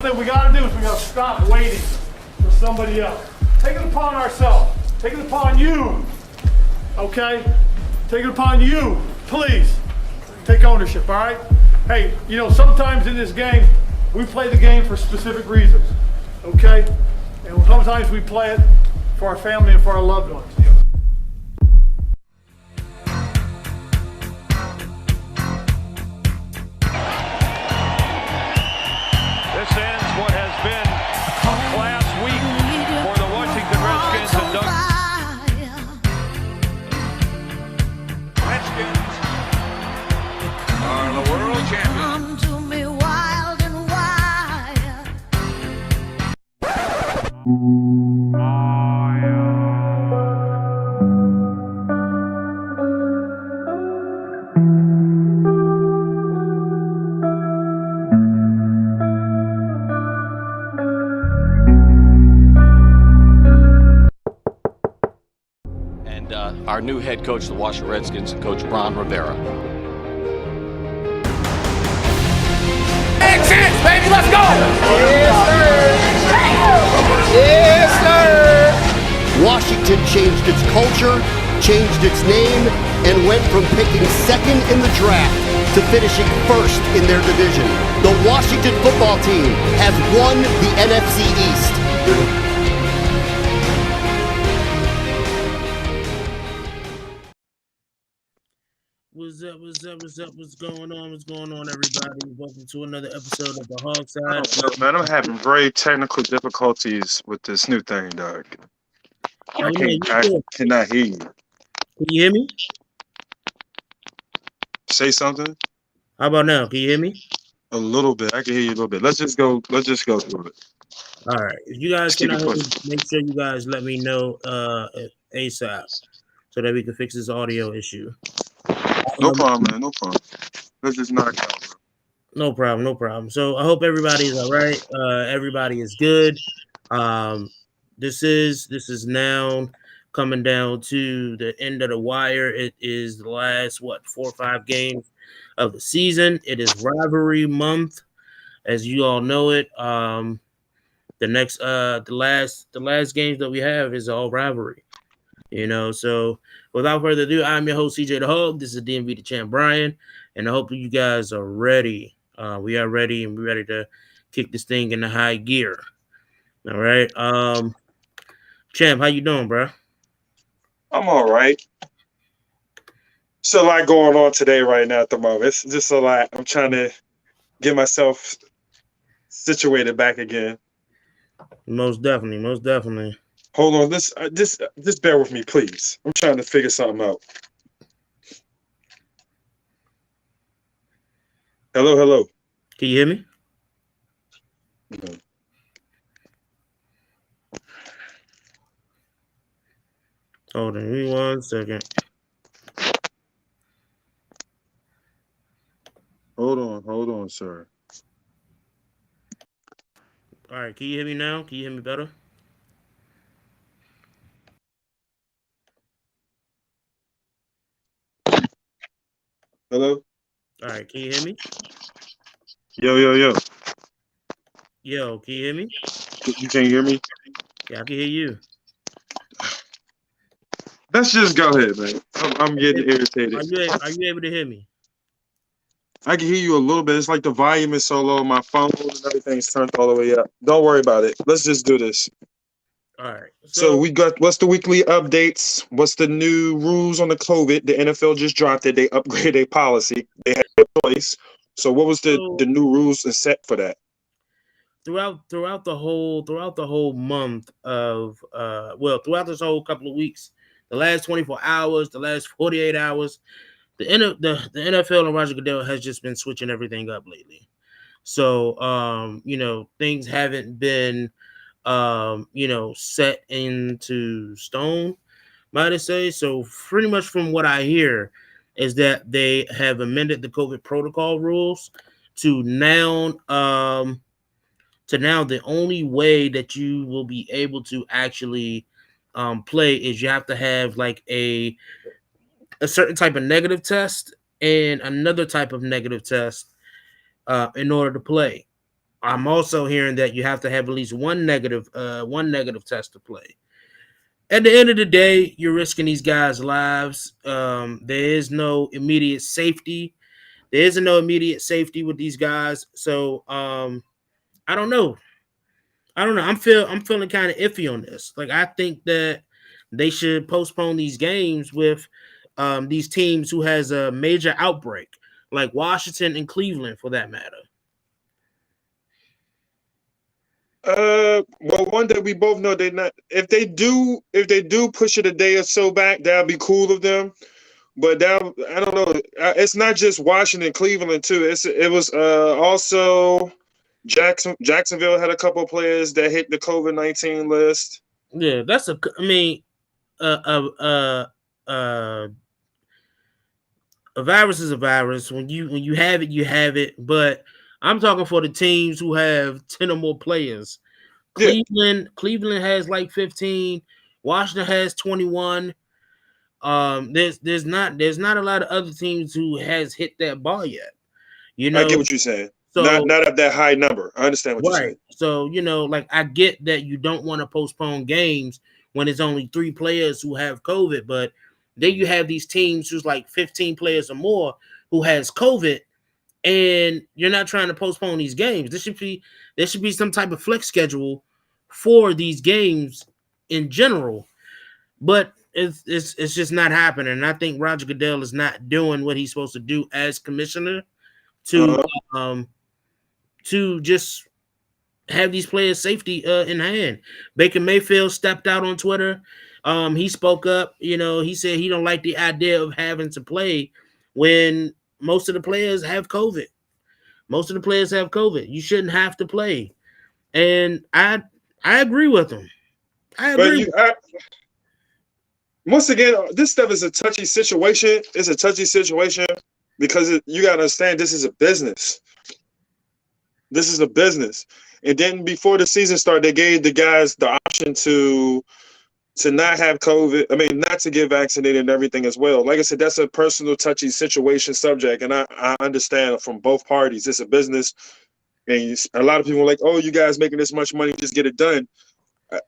thing we got to do is we got to stop waiting for somebody else. Take it upon ourselves. Take it upon you. Okay? Take it upon you. Please. Take ownership, all right? Hey, you know, sometimes in this game, we play the game for specific reasons. Okay? And sometimes we play it for our family and for our loved ones. This ends what has been a class week for the Washington Redskins and Doug. Redskins are the world champions. Our new head coach of the Washington Redskins, Coach Ron Rivera. Make sense, baby, let's go! Yes, sir! Yes, sir! Washington changed its culture, changed its name, and went from picking second in the draft to finishing first in their division. The Washington football team has won the NFC East. What's going on, everybody? Welcome to another episode of the HOGside. Oh, man, I'm having very technical difficulties with this new thing, Doug. I cannot hear you. Can you hear me? Say something. How about now? Can you hear me? A little bit. I can hear you a little bit. Let's just go through it. All right. If you guys cannot hear me, make sure you guys let me know ASAP so that we can fix this audio issue. No problem, man. No problem. Let's just knock it out, bro. No problem. So I hope everybody is all right. Everybody is good. This is now coming down to the end of the wire. It is the last 4 or 5 games of the season. It is rivalry month, as you all know it. The last games that we have is all rivalry. You know, so without further ado, I'm your host, CJ the Hog. This is DMV the Champ Brian, and I hope you guys are ready. We are ready, and we're ready to kick this thing into high gear. All right. Champ, how you doing, bro? I'm all right. It's a lot going on today right now at the moment. It's just a lot. I'm trying to get myself situated back again. Most definitely. Hold on, just bear with me, please. I'm trying to figure something out. Hello. Can you hear me? No. Hold on, give me 1 second. Hold on, sir. All right, can you hear me now? Can you hear me better? Hello? All right, can you hear me? Yo. Yo, can you hear me? You can't hear me? Yeah, I can hear you. Let's just go ahead, man. I'm getting irritated. Are you able to hear me? I can hear you a little bit. It's like the volume is so low. My phone and everything's turned all the way up. Don't worry about it. Let's just do this. All right. So we got, what's the weekly updates? What's the new rules on the COVID? The NFL just dropped it. They upgraded their policy. They had a choice. So what was the new rules and set for that? Throughout the whole month of throughout this whole couple of weeks, the last 24 hours, the last 48 hours, the NFL and Roger Goodell has just been switching everything up lately. So things haven't been set into stone, might I say. So pretty much from what I hear is that they have amended the COVID protocol rules to now the only way that you will be able to actually play is you have to have like a certain type of negative test and another type of negative test in order to play. I'm also hearing that you have to have at least one negative test to play. At the end of the day, you're risking these guys' lives. There is no immediate safety. There isn't no immediate safety with these guys. So I don't know. I'm feeling kind of iffy on this. Like, I think that they should postpone these games with these teams who has a major outbreak, like Washington and Cleveland, for that matter. Well, one that we both know they not. If they do push it a day or so back, that'll be cool of them. But that, I don't know. It's not just Washington, Cleveland too. It was also Jacksonville had a couple of players that hit the COVID-19 list. Yeah, that's a. I mean, a virus is a virus. When you have it, you have it. But I'm talking for the teams who have 10 or more players. Cleveland has like 15. Washington has 21. There's not a lot of other teams who has hit that bar yet. You know, I get what you're saying. So, not at that high number. I understand what you're saying. So, like, I get that you don't want to postpone games when it's only 3 players who have COVID, but then you have these teams who's like 15 players or more who has COVID, and you're not trying to postpone these games. There should be some type of flex schedule for these games in general, but it's just not happening. And I think Roger Goodell is not doing what he's supposed to do as commissioner to just have these players' safety in hand. Baker Mayfield stepped out on Twitter. He spoke up. He said he don't like the idea of having to play when most of the players have COVID. Most of the players have COVID. You shouldn't have to play. And I agree with him. Once again, this stuff is a touchy situation. It's a touchy situation because you got to understand this is a business. This is a business. And then before the season started, they gave the guys the option to not have COVID. I mean, not to get vaccinated and everything as well. Like I said, that's a personal, touchy situation subject. And I understand from both parties. It's a business. And a lot of people are like, oh, you guys making this much money, just get it done.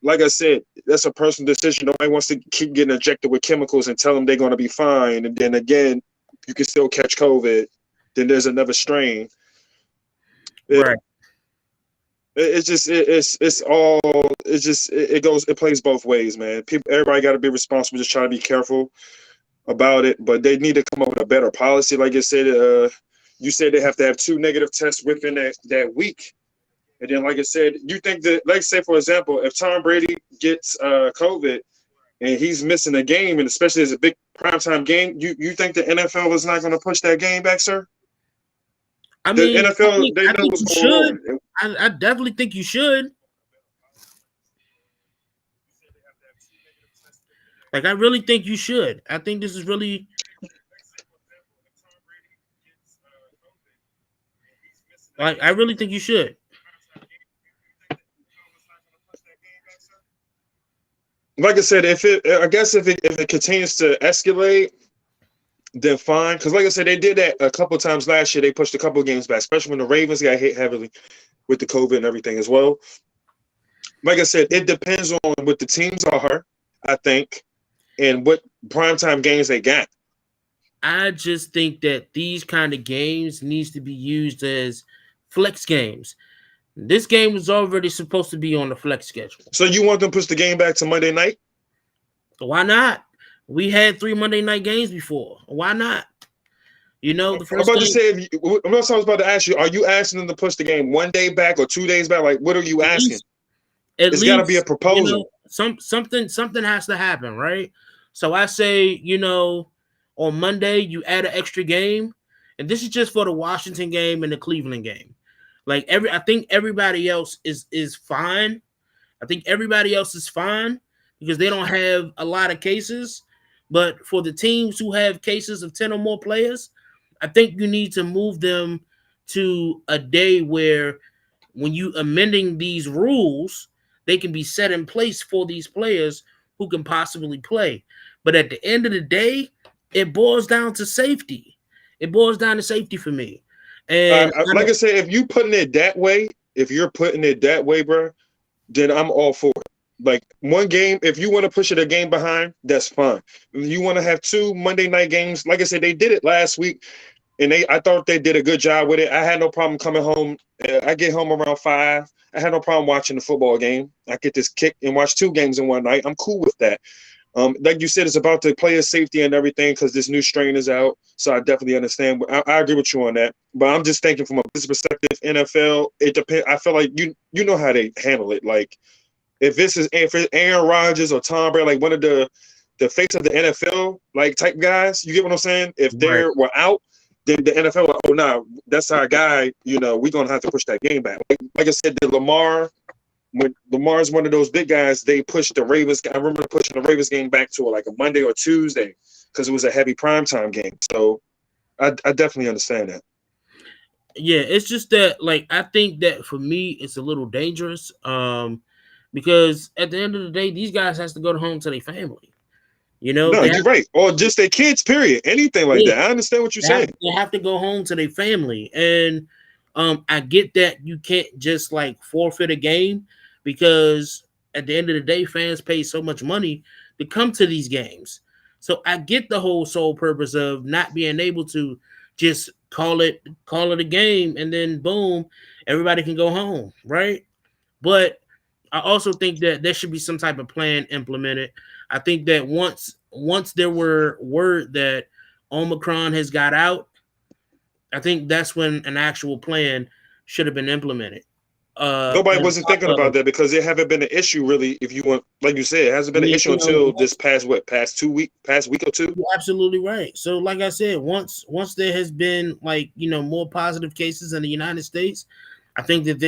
Like I said, that's a personal decision. Nobody wants to keep getting injected with chemicals and tell them they're going to be fine. And then again, you can still catch COVID. Then there's another strain. Right. It plays both ways, man. Everybody got to be responsible, just trying to be careful about it, but they need to come up with a better policy. Like I said, you said they have to have 2 negative tests within that week. And then, like I said, you think that, like, say, for example, if Tom Brady gets COVID and he's missing a game, and especially as a big primetime game, you think the NFL is not going to push that game back, sir? I mean, the NFL, they know what's going on. I definitely think you should. Like, I really think you should. I think this is really. I really think you should. Like I said, if it continues to escalate, then fine. Because like I said, they did that a couple of times last year. They pushed a couple of games back, especially when the Ravens got hit heavily with the COVID and everything as well. Like I said, it depends on what the teams are, I think, and what primetime games they got. I just think that these kind of games needs to be used as flex games. This game was already supposed to be on the flex schedule. So you want them to push the game back to Monday night? Why not? We had 3 Monday night games before. Why not? The first I'm I was about to ask you, are you asking them to push the game 1 day back or 2 days back? Like, what are you asking? It's got to be a proposal. Something has to happen, right? So I say, on Monday, you add an extra game. And this is just for the Washington game and the Cleveland game. Like, I think everybody else is fine. I think everybody else is fine because they don't have a lot of cases. But for the teams who have cases of 10 or more players, I think you need to move them to a day where when you amending these rules, they can be set in place for these players who can possibly play. But at the end of the day, it boils down to safety. It boils down to safety for me. And like I said, if you putting it that way, if you're putting it that way, bro, then I'm all for it. Like one game, if you want to push it a game behind, that's fine. If you want to have 2 Monday night games, like I said, they did it last week, and I thought they did a good job with it. I had no problem coming home. I get home around 5. I had no problem watching the football game. I get this kick and watch 2 games in one night. I'm cool with that. Like you said, it's about the player safety and everything because this new strain is out. So I definitely understand. I agree with you on that. But I'm just thinking from a business perspective, NFL, it depends. I feel like you know how they handle it. Like if it's Aaron Rodgers or Tom Brady, like one of the face of the NFL, like type guys, you get what I'm saying? If they were out, then the NFL, like, oh nah, that's our guy. You know, we're gonna have to push that game back. Like I said, when Lamar's one of those big guys, they pushed the Ravens. I remember pushing the Ravens game back to like a Monday or Tuesday because it was a heavy primetime game. So I definitely understand that. Yeah, it's just that, like, I think that for me, it's a little dangerous. Because at the end of the day, these guys has to go home to their family. You know, no, you're right. Or just their kids, period. Anything like that. I understand what you're saying. They have to go home to their family. And I get that you can't just like forfeit a game because at the end of the day, fans pay so much money to come to these games. So I get the whole sole purpose of not being able to just call it a game and then boom, everybody can go home, right? But I also think that there should be some type of plan implemented. I think that once there were word that Omicron has got out, I think that's when an actual plan should have been implemented. Nobody wasn't thinking about that because it haven't been an issue really. If you want, like you said, it hasn't been an issue until this past week or two. You're absolutely right. So, like I said, once there has been like more positive cases in the United States, I think that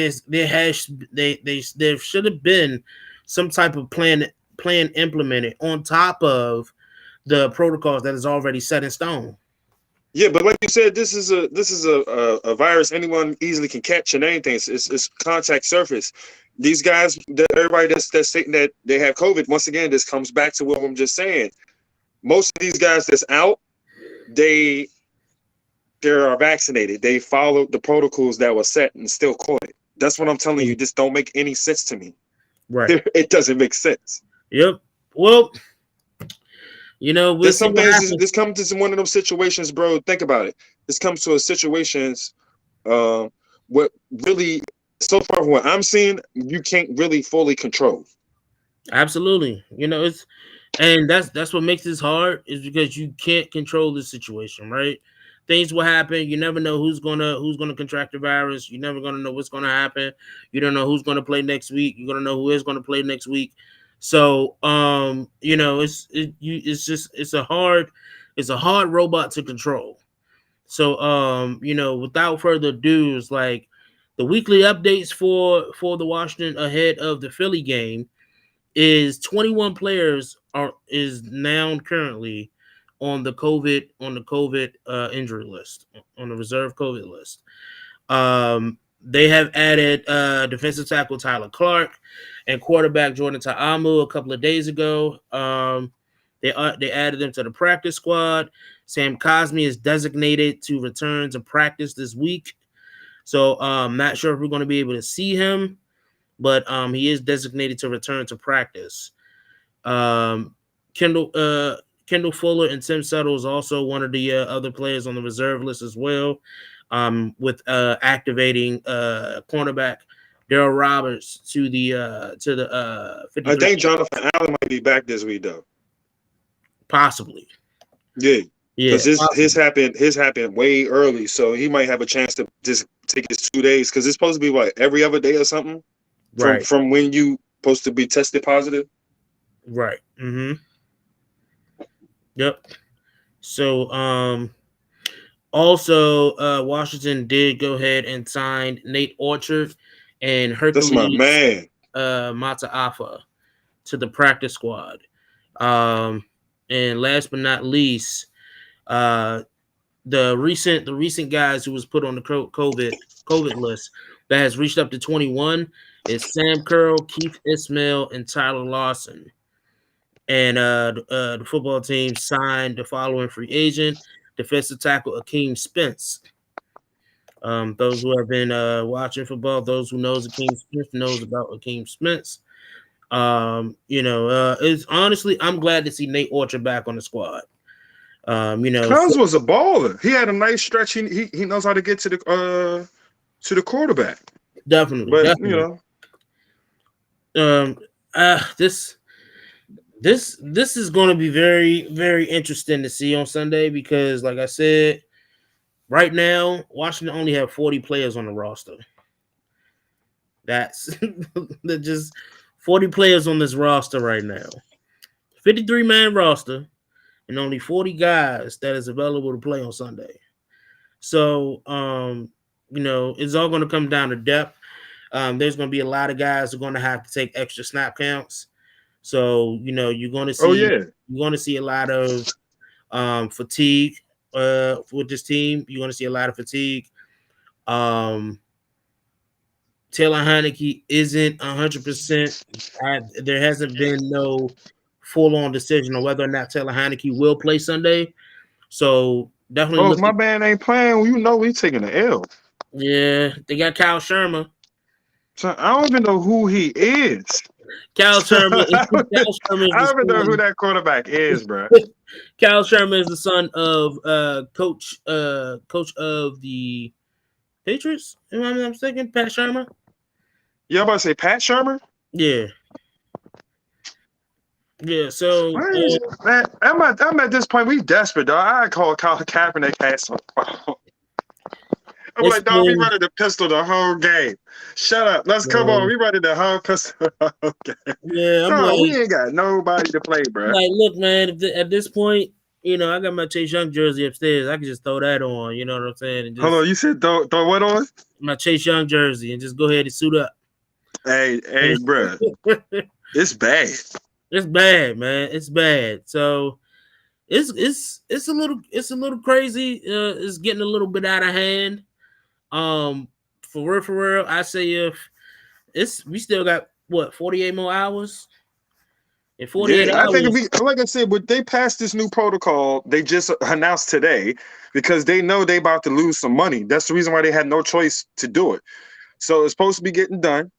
there should have been some type of plan implemented on top of the protocols that is already set in stone. Yeah, but like you said, this is a virus anyone easily can catch and anything. It's contact surface. These guys, everybody that's stating that they have COVID, once again, this comes back to what I'm just saying. Most of these guys that's out, they are vaccinated. They follow the protocols that were set and still caught it. That's what I'm telling you. This don't make any sense to me. Right. It doesn't make sense. Yep. Well, this comes to one of those situations, bro. Think about it. This comes to a situations, what really, so far from what I'm seeing, you can't really fully control. Absolutely. That's what makes this hard is because you can't control the situation, right? Things will happen. You never know who's gonna contract the virus. You're never gonna know what's gonna happen. You don't know who's gonna play next week. You're gonna know who is gonna play next week. So it's a hard robot to control. So without further ado, it's like the weekly updates for the Washington ahead of the Philly game is 21 players is now currently on the COVID injury list, on the reserve COVID list. They have added defensive tackle Tyler Clark and quarterback Jordan Ta'amu a couple of days ago. They added them to the practice squad. Sam Cosmi is designated to return to practice this week. So I'm not sure if we're going to be able to see him, but he is designated to return to practice. Kendall Fuller and Tim Settle is also one of the other players on the reserve list as well, with activating cornerback Darryl Roberts to the 53. I think Jonathan Allen might be back this week though. Possibly. Yeah. Because his happened way early, so he might have a chance to just take his 2 days because it's supposed to be what, every other day or something, right? From when you supposed to be tested positive, right? Mm-hmm. Yep. So also Washington did go ahead and sign Nate Orchard and Hercules that's my man Mataafa to the practice squad. And last but not least, the recent guys who was put on the COVID list that has reached up to 21 is Sam Curl, Keith Ismail, and Tyler Lawson. And the football team signed the following free agent: defensive tackle Akeem Spence, Those who have been watching football, those who knows Akeem Smith knows about Akeem Smith. It's honestly, I'm glad to see Nate Orchard back on the squad. Cuz was a baller. He had a nice stretch. He knows how to get to the quarterback. Definitely, But definitely. This is going to be very, very interesting to see on Sunday because, like I said, right now Washington only have 40 players on the roster. That's just 40 players on this roster right now. 53-man roster and only 40 guys that is available to play on Sunday. So, it's all going to come down to depth. There's going to be a lot of guys who are going to have to take extra snap counts. So, you're going to see a lot of fatigue with this team. You're going to see a lot of fatigue. Taylor Heineke isn't 100%. There hasn't been no full-on decision on whether or not Taylor Heineke will play Sunday. So definitely. If my band ain't playing, we taking the L. Yeah, they got Kyle Shermer. So I don't even know who he is. Kyle Shermer. I don't even know who that quarterback is, bro. Kyle Shermer is the son of coach of the Patriots. Am I mistaken? Pat Shermer. You about to say Pat Shermer? Yeah. Yeah. So man, I'm at this point. We desperate, dog. I call Colin Kaepernick ass. I'm like, dog, we running the pistol the whole game. Shut up. Let's come on. We running the whole pistol the whole game. Yeah, we ain't got nobody to play, bro. Like, look, man, at this point, I got my Chase Young jersey upstairs. I can just throw that on. You know what I'm saying? And just, hold on, you said throw what on? My Chase Young jersey and just go ahead and suit up. Hey, bro. It's bad. It's bad, man. It's bad. So it's a little crazy. It's getting a little bit out of hand. For real, I say we still got 48 more hours. In 48 hours. I think like I said, but they passed this new protocol. They just announced today because they know they about to lose some money. That's the reason why they had no choice to do it. So it's supposed to be getting done.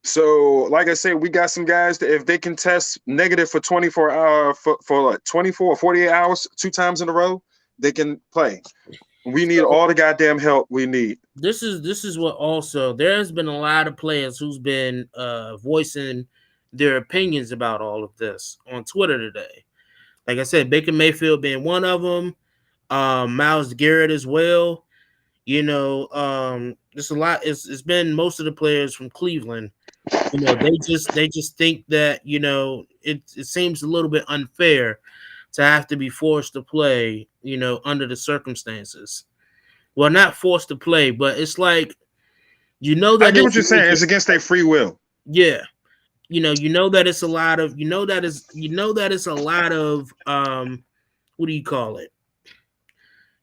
So, like I said, we got some guys that if they can test negative for 24 hours for like 24 or 48 hours 2 times in a row, they can play. We need all the goddamn help we need. This is what also there has been a lot of players who's been voicing their opinions about all of this on Twitter today. Like I said, Baker Mayfield being one of them, Myles Garrett as well. There's a lot. It's been most of the players from Cleveland. They just think that it seems a little bit unfair to have to be forced to play, under the circumstances. Well, not forced to play, but it's like, that I get what you're saying. It's against their free will. Yeah. That it's a lot of, it's a lot of, what do you call it?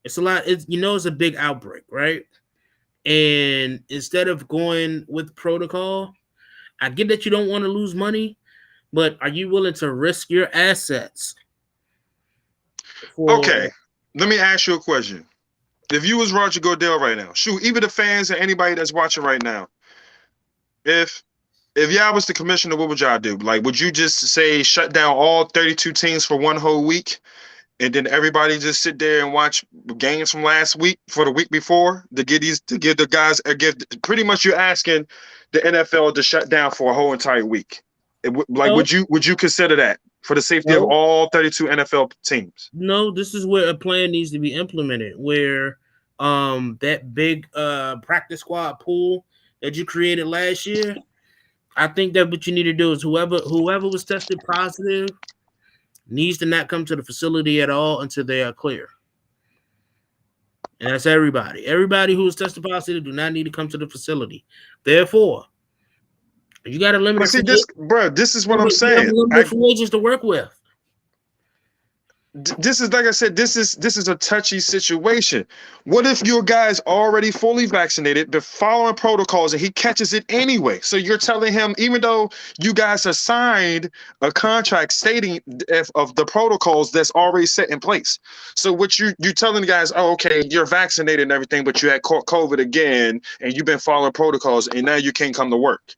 It's a lot. It's a big outbreak, right? And instead of going with protocol, I get that you don't want to lose money, but are you willing to risk your assets? Okay, let me ask you a question. If you was Roger Goodell right now, shoot, even the fans and anybody that's watching right now, if y'all was the commissioner, what would y'all do? Like, would you just say shut down all 32 teams for one whole week, and then everybody just sit there and watch games from last week for the week before pretty much you're asking the NFL to shut down for a whole entire week. Would you consider that for the safety of all 32 NFL teams? No, this is where a plan needs to be implemented, where that big practice squad pool that you created last year, I think that what you need to do is whoever was tested positive needs to not come to the facility at all until they are clear. And that's everybody. Everybody who is tested positive do not need to come to the facility. Therefore, you got to limit. This is what I'm saying. Limited free agents to work with. this is like I said, this is a touchy situation. What if your guy's already fully vaccinated, been following protocols, and he catches it anyway? So you're telling him, even though you guys have signed a contract stating of the protocols that's already set in place. So what you telling the guys, oh, okay, you're vaccinated and everything, but you had caught COVID again, and you've been following protocols, and now you can't come to work.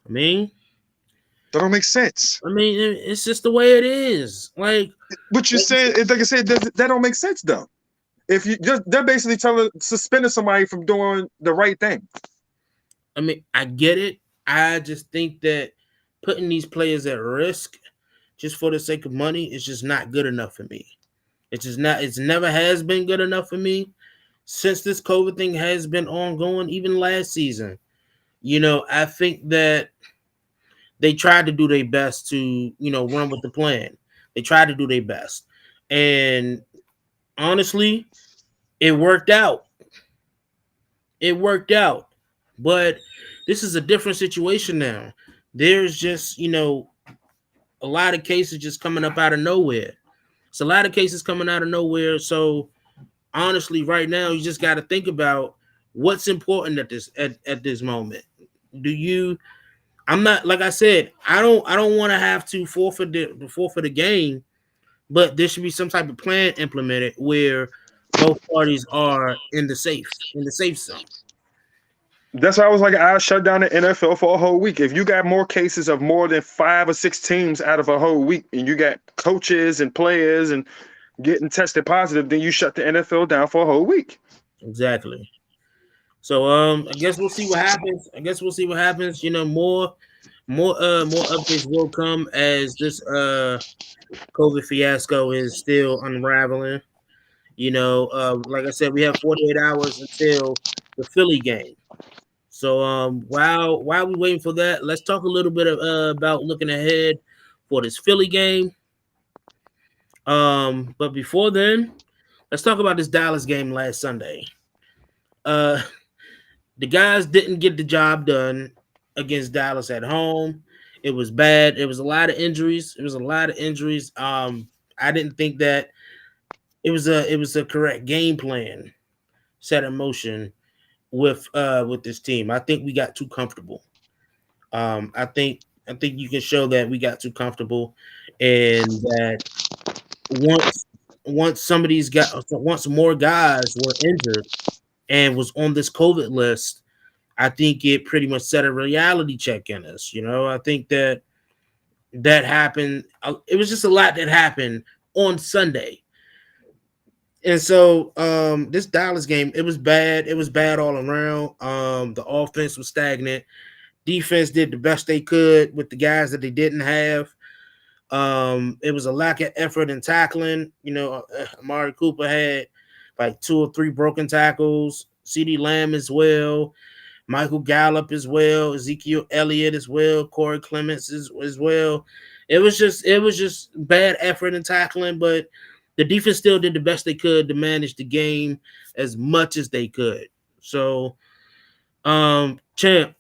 I mean, that don't make sense. I mean, it's just the way it is. Like what you said, like I said, that don't make sense though. If you just, they're basically suspending somebody from doing the right thing. I mean, I get it. I just think that putting these players at risk just for the sake of money is just not good enough for me. It's just not. It's never has been good enough for me since this COVID thing has been ongoing. Even last season, you know, I think that they tried to do their best to, you know, run with the plan. They tried to do their best. And honestly, it worked out. It worked out. But this is a different situation now. There's just, you know, a lot of cases just coming up out of nowhere. It's a lot of cases coming out of nowhere. So honestly, right now, you just got to think about what's important at this moment. I'm not, like I said, I don't want to have to forfeit the game, but there should be some type of plan implemented where both parties are in the safe zone. That's why I was like, I'll shut down the NFL for a whole week. If you got more cases of more than 5 or 6 teams out of a whole week, and you got coaches and players and getting tested positive, then you shut the NFL down for a whole week. Exactly. So I guess we'll see what happens. You know, more updates will come as this COVID fiasco is still unraveling. You know, like I said, we have 48 hours until the Philly game. So while we're waiting for that, let's talk a little bit about looking ahead for this Philly game. But before then, let's talk about this Dallas game last Sunday. The guys didn't get the job done against Dallas at home. It was bad. It was a lot of injuries. I didn't think that it was a correct game plan set in motion with this team. I think we got too comfortable. I think you can show that we got too comfortable, and that once more guys were injured and was on this COVID list, I think it pretty much set a reality check in us. You know, I think that happened. It was just a lot that happened on Sunday. And so this Dallas game, it was bad. It was bad all around. The offense was stagnant. Defense did the best they could with the guys that they didn't have. It was a lack of effort in tackling. You know, Amari Cooper had like 2 or 3 broken tackles. CeeDee Lamb as well. Michael Gallup as well. Ezekiel Elliott as well. Corey Clements as well. It was just bad effort in tackling, but the defense still did the best they could to manage the game as much as they could. So, Champ,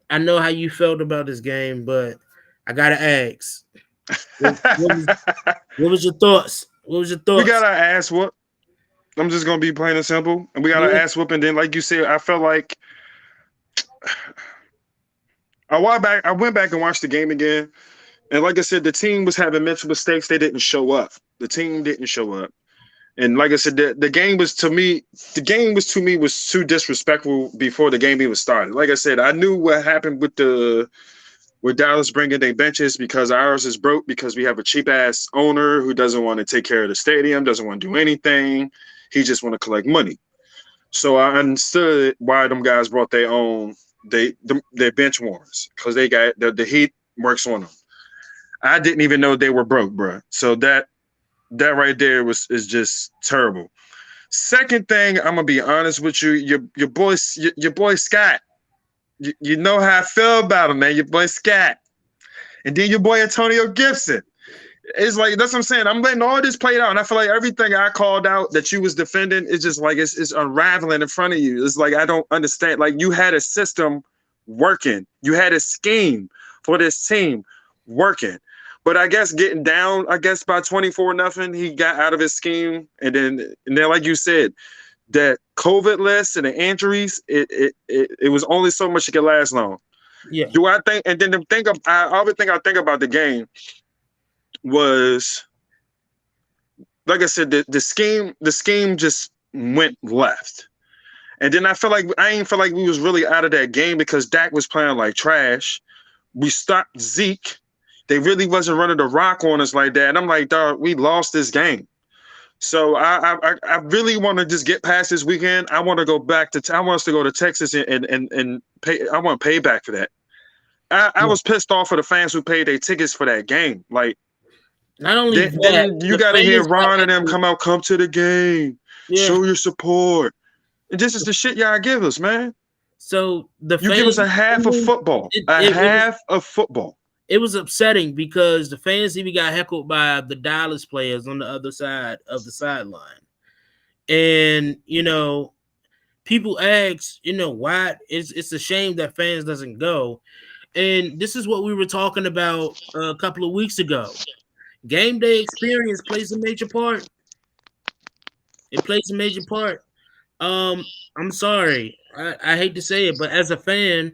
I know how you felt about this game, but I gotta ask. What was your thoughts? We got our ass whooped. I'm just gonna be plain and simple. And we got our ass whooped, and then, like you said, I felt like I went back and watched the game again. And like I said, the team was having mental mistakes. They didn't show up. The team didn't show up. And like I said, the game was to me was too disrespectful before the game even started. Like I said, I knew what happened with Dallas bringing their benches because ours is broke because we have a cheap ass owner who doesn't want to take care of the stadium, doesn't want to do anything. He just want to collect money. So I understood why them guys brought their own their bench warmers, because they got the heat works on them. I didn't even know they were broke, bro. So that right there is just terrible. Second thing, I'm gonna be honest with you, your boy Scott. You know how I feel about him, man. Your boy Scott, and then your boy Antonio Gibson. It's like, that's what I'm saying. I'm letting all this play out, and I feel like everything I called out that you was defending is just like it's unraveling in front of you. It's like I don't understand. Like, you had a system working, you had a scheme for this team working. But I guess getting down, by 24-0, he got out of his scheme. And then like you said, that COVID list and the injuries, it was only so much it could last long. Yeah. Do I think? And then I think about the game was, like I said, the scheme just went left. And then I ain't feel like we was really out of that game because Dak was playing like trash. We stopped Zeke. They really wasn't running the rock on us like that. And I'm like, dog, we lost this game. So I really want to just get past this weekend. I want to go back I want us to go to Texas and pay. I want payback for that. I was pissed off for the fans who paid their tickets for that game. Like, not only then you got to hear Ron and them come to the game, show your support. And this is the shit y'all give us, man. So you give us a half of football, half of football. It was upsetting because the fans even got heckled by the Dallas players on the other side of the sideline. And, people ask, why it's a shame that fans doesn't go. And this is what we were talking about a couple of weeks ago. Game day experience plays a major part. It plays a major part. I'm sorry. I hate to say it, but as a fan,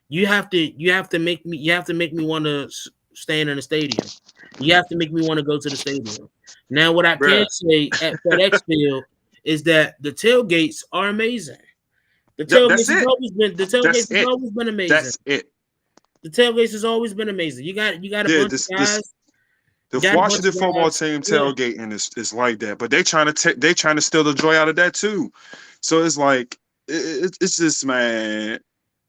you have to make me want to stand in the stadium. You have to make me want to go to the stadium. Now, what I can say at FedEx Field is that the tailgates are amazing. The tailgates has always been amazing. That's it. The tailgates has always been amazing. You got a bunch of guys. The Washington football team tailgating is like that, but they trying to steal the joy out of that too. So it's like it's just, man.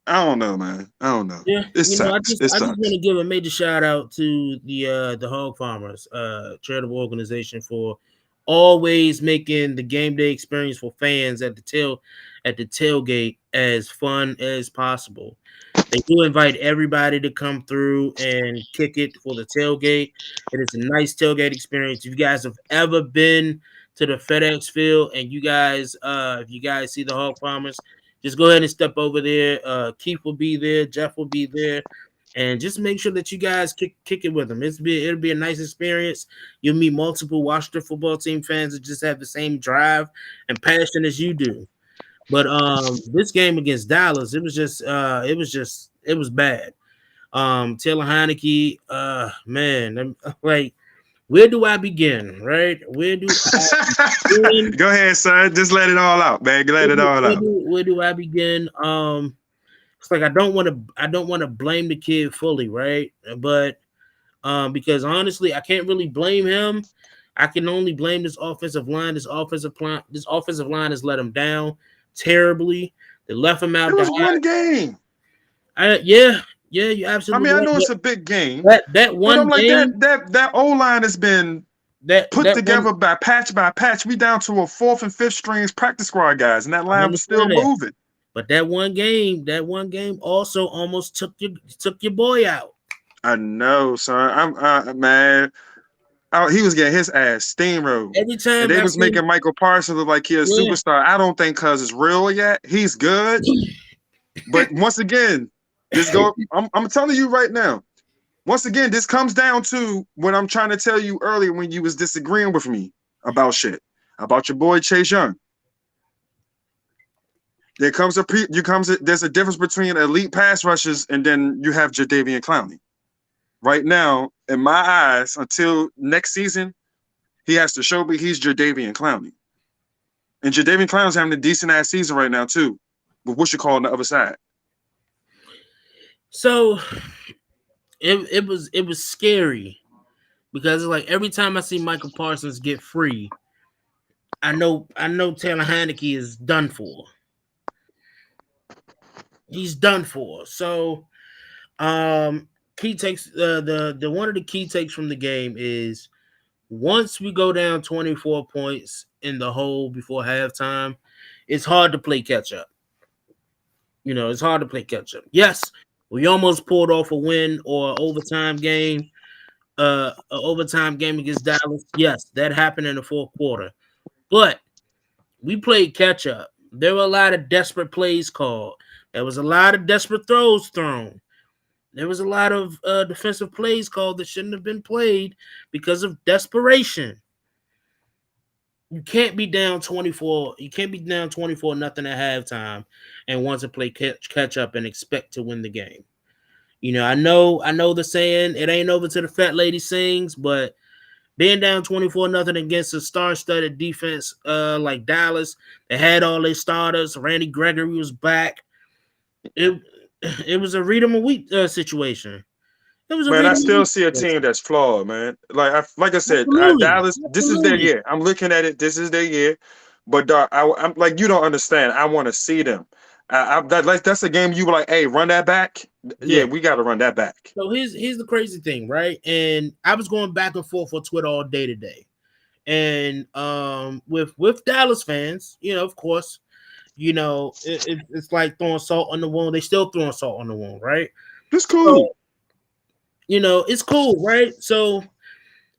I don't know, man. I don't know. Yeah, I just want to give a major shout out to the Hog Farmers charitable organization for always making the game day experience for fans at the tailgate as fun as possible. They do invite everybody to come through and kick it for the tailgate. It is a nice tailgate experience. If you guys have ever been to the FedEx Field and if you guys see the Hog Farmers, just go ahead and step over there. Keith will be there. Jeff will be there. And just make sure that you guys kick it with them. It'll be a nice experience. You'll meet multiple Washington football team fans that just have the same drive and passion as you do. But this game against Dallas, it was bad. Taylor Heineke, man, like, where do I begin, right? Where do I begin? Go ahead, son. Just let it all out, man. Let it all out. Where do I begin? It's like I don't want to blame the kid fully, right? But because honestly, I can't really blame him. I can only blame this offensive line. This offensive line has let him down terribly. They left him out. It was one game. Yeah, you absolutely. I know it's a big game. That one game, that O-line has been put together by patch. We down to a 4th and 5th strings practice squad guys, and that line was still moving. But that one game also almost took your boy out. I know, son. I'm man. He was getting his ass steamrolled. Every time and they was making Michael Parsons look like he's a superstar. I don't think Cuz is real yet. He's good. But once again, I'm telling you right now. Once again, this comes down to what I'm trying to tell you earlier when you was disagreeing with me about shit. About your boy Chase Young. There's a difference between elite pass rushers and then you have Jadeveon Clowney. Right now, in my eyes, until next season, he has to show me he's Jadeveon Clowney. And Jadeveon Clowney's having a decent ass season right now too. But what you call on the other side? So it was scary because it's like every time I see Michael Parsons get free, I know Taylor Heineke is done for. He's done for. So key takes the one of the key takes from the game is once we go down 24 points in the hole before halftime, it's hard to play catch up. It's hard to play catch up. Yes, we almost pulled off a win or overtime game, against Dallas. Yes, that happened in the fourth quarter. But we played catch up. There were a lot of desperate plays called. There was a lot of desperate throws thrown. There was a lot of defensive plays called that shouldn't have been played because of desperation. You can't be down 24. You can't be down 24 nothing at halftime and want to play catch up and expect to win the game. I know the saying, it ain't over till the fat lady sings, but being down 24 nothing against a star-studded defense like Dallas, they had all their starters. Randy Gregory was back. It was a read 'em a week situation. It was a Man, read I 'em a still week see a situation. team that's flawed, man. Like I said, Absolutely. Dallas. This is their Absolutely. year. I'm looking at it. This is their year. But dog, I'm like, you don't understand. I want to see them. That's a game you were like, hey, run that back. Yeah, we got to run that back. So here's the crazy thing, right? And I was going back and forth on Twitter all day today, and with Dallas fans, of course, it's like throwing salt on the wound. They still throwing salt on the wound, right? It's cool. So, it's cool, right? So,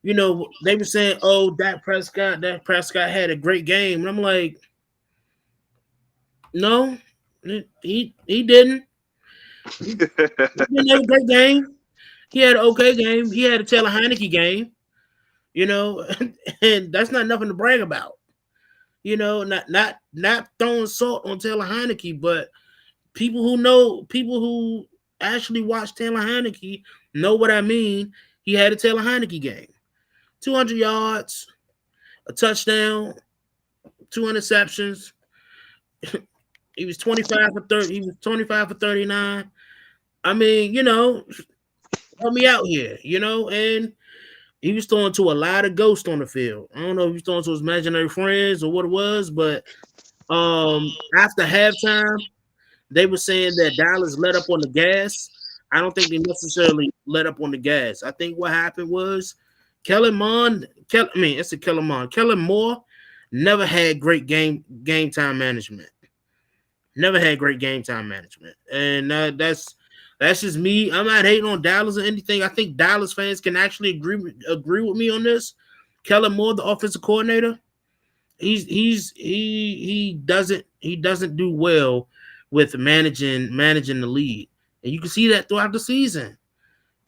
they were saying, "Oh, Dak Prescott had a great game," and I'm like, "No, he didn't. He didn't have a great game. He had an okay game. He had a Taylor Heineke game, and that's not nothing to brag about. Not throwing salt on Taylor Heineke, but people who actually watch Taylor Heineke know what I mean. He had a Taylor Heineke game. 200 yards, a touchdown, 2 interceptions. He was 25 for 30. He was 25 for 39. I mean, help me out here, and he was throwing to a lot of ghosts on the field. I don't know if he was throwing to his imaginary friends or what it was, but after halftime, they were saying that Dallas let up on the gas. I don't think they necessarily let up on the gas. I think what happened was Kellen Moore never had great game time management. Never had great game time management. And that's just me. I'm not hating on Dallas or anything. I think Dallas fans can actually agree with me on this. Kellen Moore, the offensive coordinator, he doesn't do well with managing the league. And you can see that throughout the season.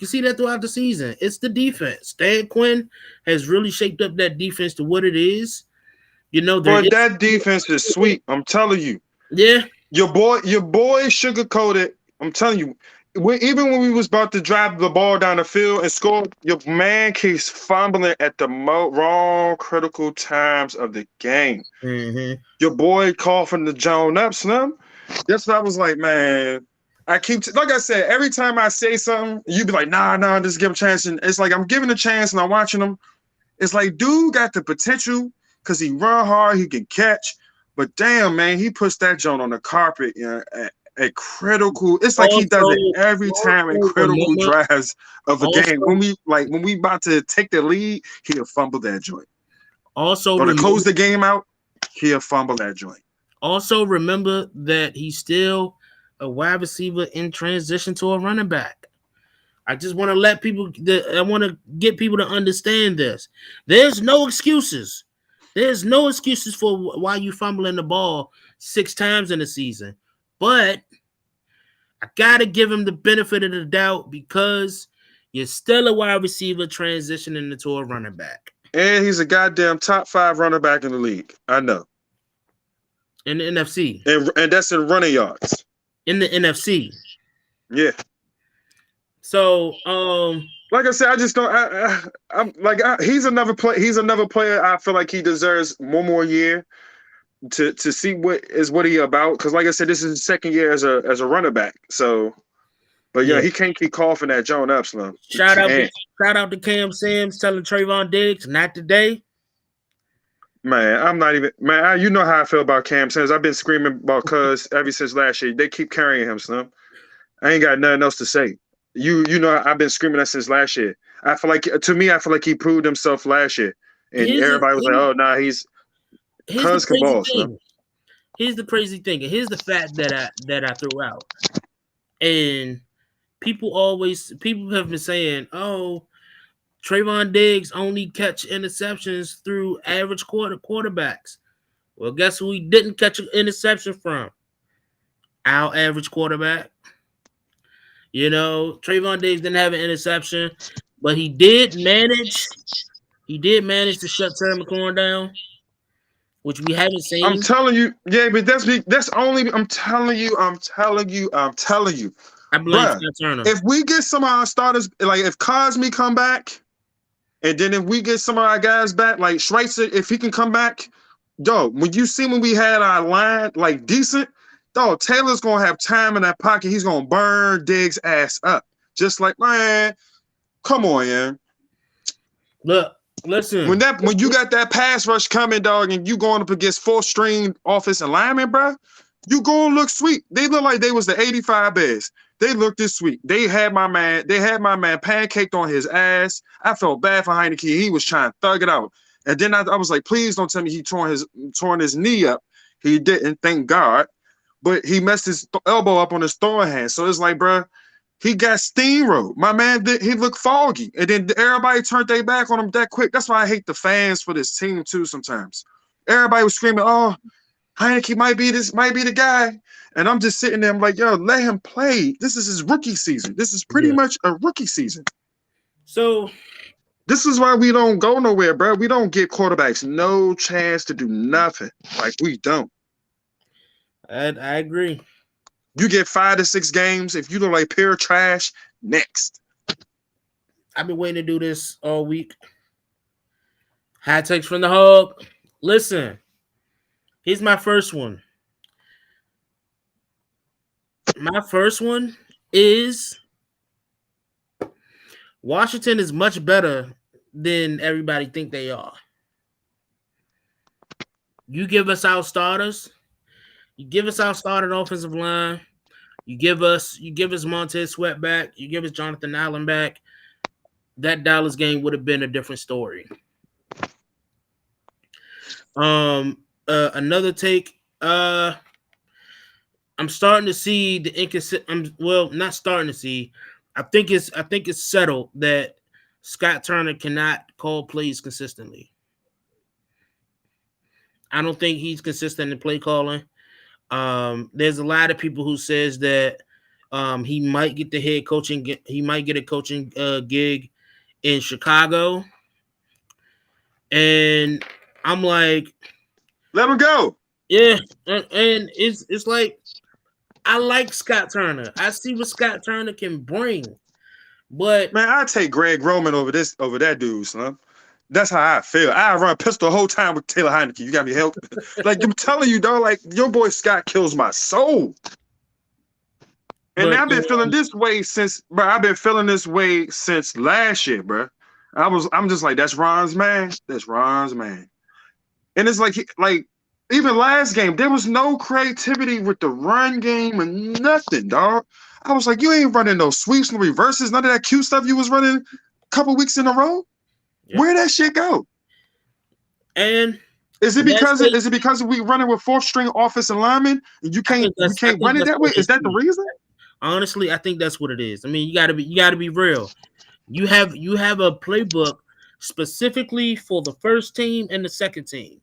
It's the defense. Dan Quinn has really shaped up that defense to what it is. But that defense is sweet. I'm telling you. Yeah. Your boy sugarcoated. I'm telling you. Even when we was about to drive the ball down the field and score, your man keeps fumbling at the wrong critical times of the game. Mm-hmm. Your boy coughing the Joan up, Slim. That's what I was like, man. I keep like I said, every time I say something, you be like, nah, just give him a chance. And it's like I'm giving a chance and I'm watching him. It's like, dude got the potential because he run hard, he can catch. But damn, man, he puts that joint on the carpet at critical. It's like he does it every time in critical drives of a game. When we about to take the lead, he'll fumble that joint. Also, or to close the game out, he'll fumble that joint. Also, remember that he's still a wide receiver in transition to a running back. I just want to let people. I want to get people to understand this. There's no excuses. There's no excuses for why you fumbling the ball 6 times in a season. But I gotta give him the benefit of the doubt because you're still a wide receiver transitioning into a running back. And he's a goddamn top 5 running back in the league. I know. In the NFC. And that's in running yards. In the NFC. Yeah. So, like I said, I just don't. He's another player. I feel like he deserves one more year to see what he about. Because, like I said, this is his second year as a running back. So, but yeah, he can't keep coughing that Joan up, Slim. Shout out to Cam Sims telling Trayvon Diggs, not today. Man, I'm not even. Man, you know how I feel about Cam Sims. I've been screaming about Cuz ever since last year. They keep carrying him, Slim. I ain't got nothing else to say. You know I've been screaming that since last year. I feel like he proved himself last year, and everybody was like, "Oh, nah, he's Cuz can ball." Here's the crazy thing, and here's the fact that I threw out. And people have been saying, "Oh, Trayvon Diggs only catch interceptions through average quarterbacks." Well, guess who he didn't catch an interception from? Our average quarterback. You know, Trayvon Diggs didn't have an interception, but he did manage. He did manage to shut Terry McLaurin down, which we haven't I'm seen. telling you, yeah, but that's only. I'm telling you, I blame bruh. Scott Turner. If we get some of our starters, like if Cosme come back, and then if we get some of our guys back, like Schweitzer, if he can come back, dog. When we had our line like decent, dog, Taylor's gonna have time in that pocket. He's gonna burn Diggs' ass up. Just like, man, come on, yeah. Look, listen. When you got that pass rush coming, dog, and you going up against 4th-string offensive linemen, bro, you gonna look sweet. They look like they was the 85 Bears. They looked this sweet. They had my man pancaked on his ass. I felt bad for Heineke. He was trying to thug it out. And then I was like, please don't tell me he torn his knee up. He didn't, thank God. But he messed his elbow up on his throwing hand. So it's like, bro, he got steamrolled. My man he looked foggy. And then everybody turned their back on him that quick. That's why I hate the fans for this team too sometimes. Everybody was screaming, oh, Heineke might be the guy. And I'm just sitting there, I'm like, yo, let him play. This is his rookie season. This is pretty much a rookie season. So this is why we don't go nowhere, bro. We don't get quarterbacks no chance to do nothing. Like, we don't. I agree. You get 5 to 6 games. If you look like pure trash, next. I've been waiting to do this all week. High takes from the hub. Listen, here's my first one. My first one is Washington is much better than everybody think they are. You give us our starters. You give us our starting offensive line. You give us Montez Sweat back. You give us Jonathan Allen back. That Dallas game would have been a different story. Another take. I'm starting to see the inconsistent. Well, not starting to see. I think it's settled that Scott Turner cannot call plays consistently. I don't think he's consistent in play calling. There's a lot of people who says that he might get the head coaching. He might get a coaching gig in Chicago, and I'm like, let him go. Yeah, and it's like I like Scott Turner. I see what Scott Turner can bring, but man, I take Greg Roman over that dude, son. That's how I feel. I run pistol the whole time with Taylor Heineke. You got me help. Like I'm telling you, dog. Like your boy Scott kills my soul. And I've been feeling this way since, bro. I've been feeling this way since last year, bro. I'm just like, that's Ron's man. That's Ron's man. And it's like even last game, there was no creativity with the run game and nothing, dog. I was like, you ain't running no sweeps, no reverses, none of that cute stuff you was running a couple weeks in a row. Yep. Where'd that shit go? And is it because we running with 4th-string offensive linemen and you can't run it that way? Is that the reason? Honestly, I think that's what it is. I mean, you gotta be real. You have a playbook specifically for the first team and the second team.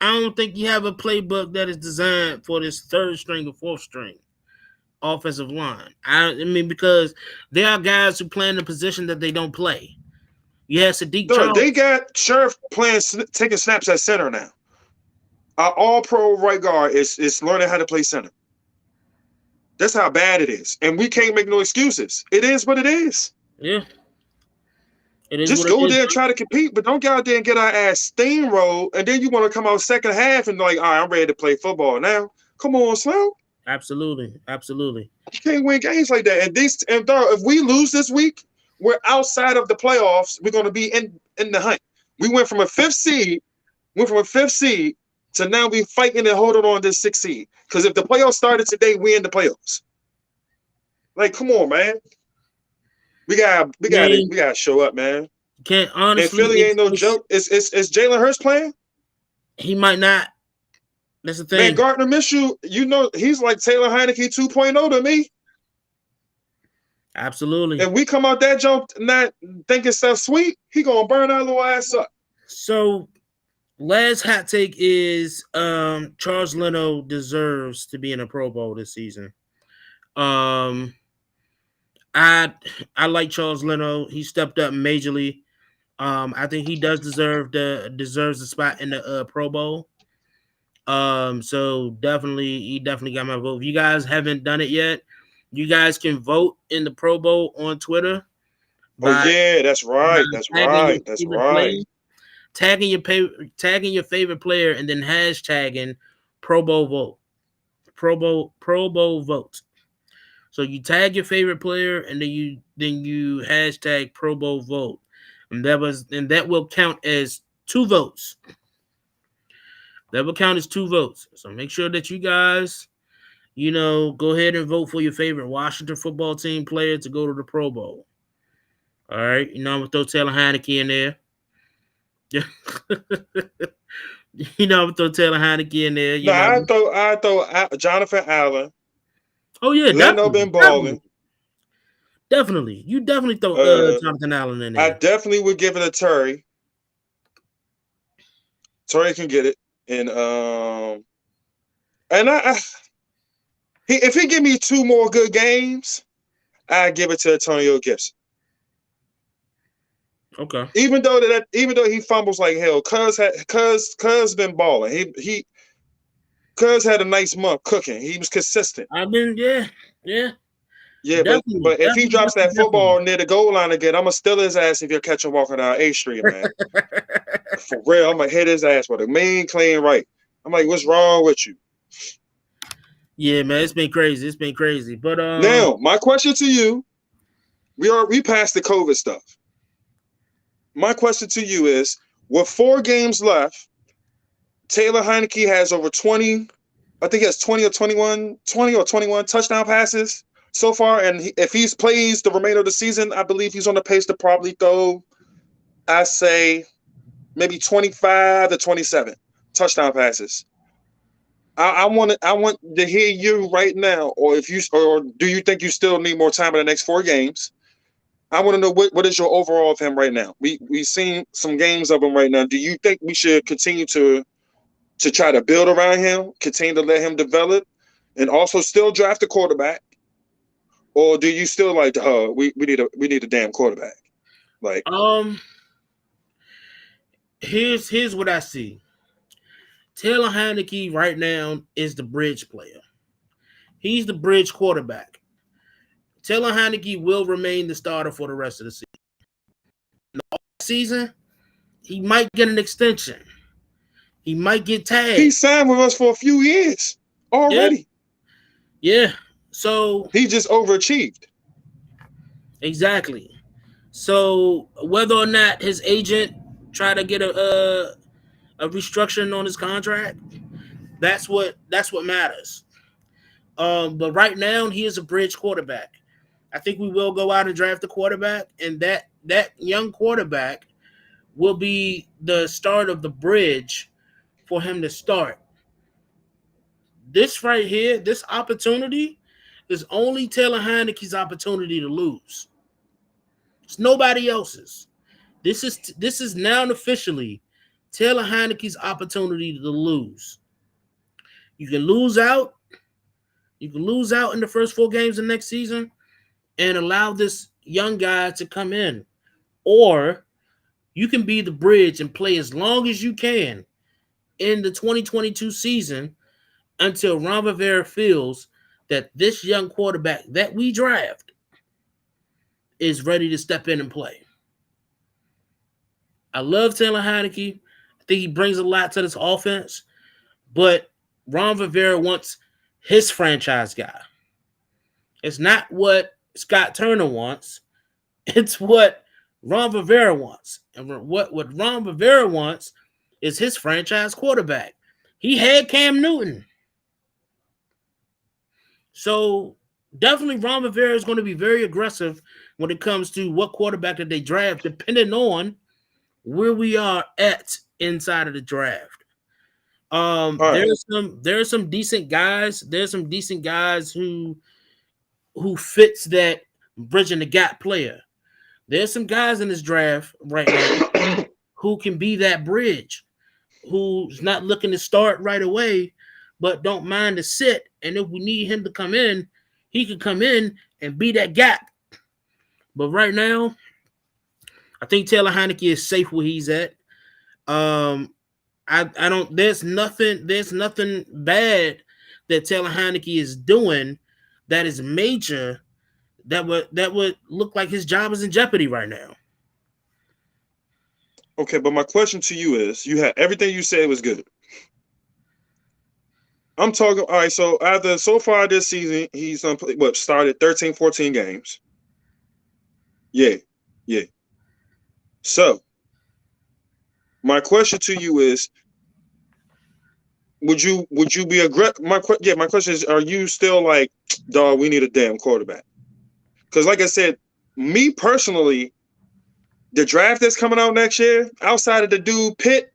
I don't think you have a playbook that is designed for this 3rd string or 4th string offensive line. I mean, because there are guys who play in a position that they don't play. You have Sadiq Charles. They got Sheriff taking snaps at center now. Our all-pro right guard is learning how to play center. That's how bad it is. And we can't make no excuses. It is what it is. Yeah. It is. Just go there and try to compete, but don't get out there and get our ass steamrolled, and then you want to come out second half and like, all right, I'm ready to play football now. Come on, Slow. Absolutely. You can't win games like that. And if we lose this week, we're outside of the playoffs. We're going to be in the hunt. We went from a 5th seed to now we fighting and holding on to this 6th seed. Because if the playoffs started today, we in the playoffs. Like, come on, man. We gotta show up, man. Can't honestly. And Philly ain't no joke. Is Jalen Hurts playing? He might not. That's the thing. Man, Gardner Minshew, he's like Taylor Heineke 2.0 to me. Absolutely. If we come out that jump not thinking stuff sweet, he gonna burn our little ass up. So, last hot take is Charles Leno deserves to be in a Pro Bowl this season. I like Charles Leno. He stepped up majorly. I think he deserves the spot in the Pro Bowl. So he definitely got my vote. If you guys haven't done it yet, you guys can vote in the Pro Bowl on Twitter Oh by yeah, that's by right. That's tagging your right. That's favorite right. player, tagging your favorite player, and then hashtagging Pro Bowl vote. Pro Bowl vote. So you tag your favorite player, and then you hashtag Pro Bowl vote, and that will count as 2 votes. That will count as 2 votes. So make sure that you guys, go ahead and vote for your favorite Washington football team player to go to the Pro Bowl. All right, I'm gonna throw Taylor Heineke in there. I'm gonna throw Taylor Heineke in there. No, I throw Jonathan Allen. Oh yeah, Leno been balling. Definitely. You definitely throw Jonathan Allen in there. I definitely would give it to Terry. Terry can get it. And if he give me 2 more good games, I give it to Antonio Gibson. Okay. Even though he fumbles like hell, Cuz been balling. Cuz had a nice month cooking. He was consistent. Yeah. Yeah, but if he drops that football near the goal line again, I'm gonna steal his ass if you're catching walking down A Street, man. For real, I'm gonna hit his ass with a mean, clean right. I'm like, what's wrong with you? Yeah, man, it's been crazy. But now, my question to you, we passed the COVID stuff. My question to you is, with 4 games left, Taylor Heineke has over 20, I think he has 20 or 21 touchdown passes so far. And if he plays the remainder of the season, I believe he's on the pace to probably throw, I say, maybe 25 to 27 touchdown passes. I want to hear you right now, or do you think you still need more time in the next 4 games? I want to know what is your overall of him right now. We've seen some games of him right now. Do you think we should continue to try to build around him, continue to let him develop, and also still draft a quarterback? Or do you still like we need a damn quarterback? Like here's what I see. Taylor Heineke right now is the bridge player. He's the bridge quarterback. Taylor Heineke will remain the starter for the rest of the season. In the season, he might get an extension. He might get tagged. He signed with us for a few years already. Yeah. So he just overachieved. Exactly. So whether or not his agent try to get a restructuring on his contract, that's what matters. But right now he is a bridge quarterback. I think we will go out and draft a quarterback, and that young quarterback will be the start of the bridge for him to start. This right here, this opportunity is only Taylor Heineke's opportunity to lose. It's nobody else's. This is now officially Taylor Heineke's opportunity to lose. You can lose out. You can lose out in the first 4 games of next season and allow this young guy to come in. Or you can be the bridge and play as long as you can in the 2022 season until Ron Rivera feels that this young quarterback that we draft is ready to step in and play. I love Taylor Heineke. I think he brings a lot to this offense, but Ron Rivera wants his franchise guy. It's not what Scott Turner wants. It's what Ron Rivera wants. And what Ron Rivera wants is his franchise quarterback. He had Cam Newton. So definitely Ron Rivera is going to be very aggressive when it comes to what quarterback that they draft, depending on where we are at inside of the draft. There's some decent guys. There's some decent guys who fits that bridging the gap player. There's some guys in this draft right now who can be that bridge, who's not looking to start right away, but don't mind to sit. And if we need him to come in, he can come in and be that gap. But right now, I think Taylor Heineke is safe where he's at. I don't. There's nothing bad that Taylor Heineke is doing that is major that would look like his job is in jeopardy right now. Okay, but my question to you is: you had everything you said was good. I'm talking. All right, so so far this season, he's started 13, 14 games. Yeah. So my question to you is: would you be aggressive? My question is: are you still like, dog? We need a damn quarterback. Because, like I said, me personally, the draft that's coming out next year, outside of the dude Pitt,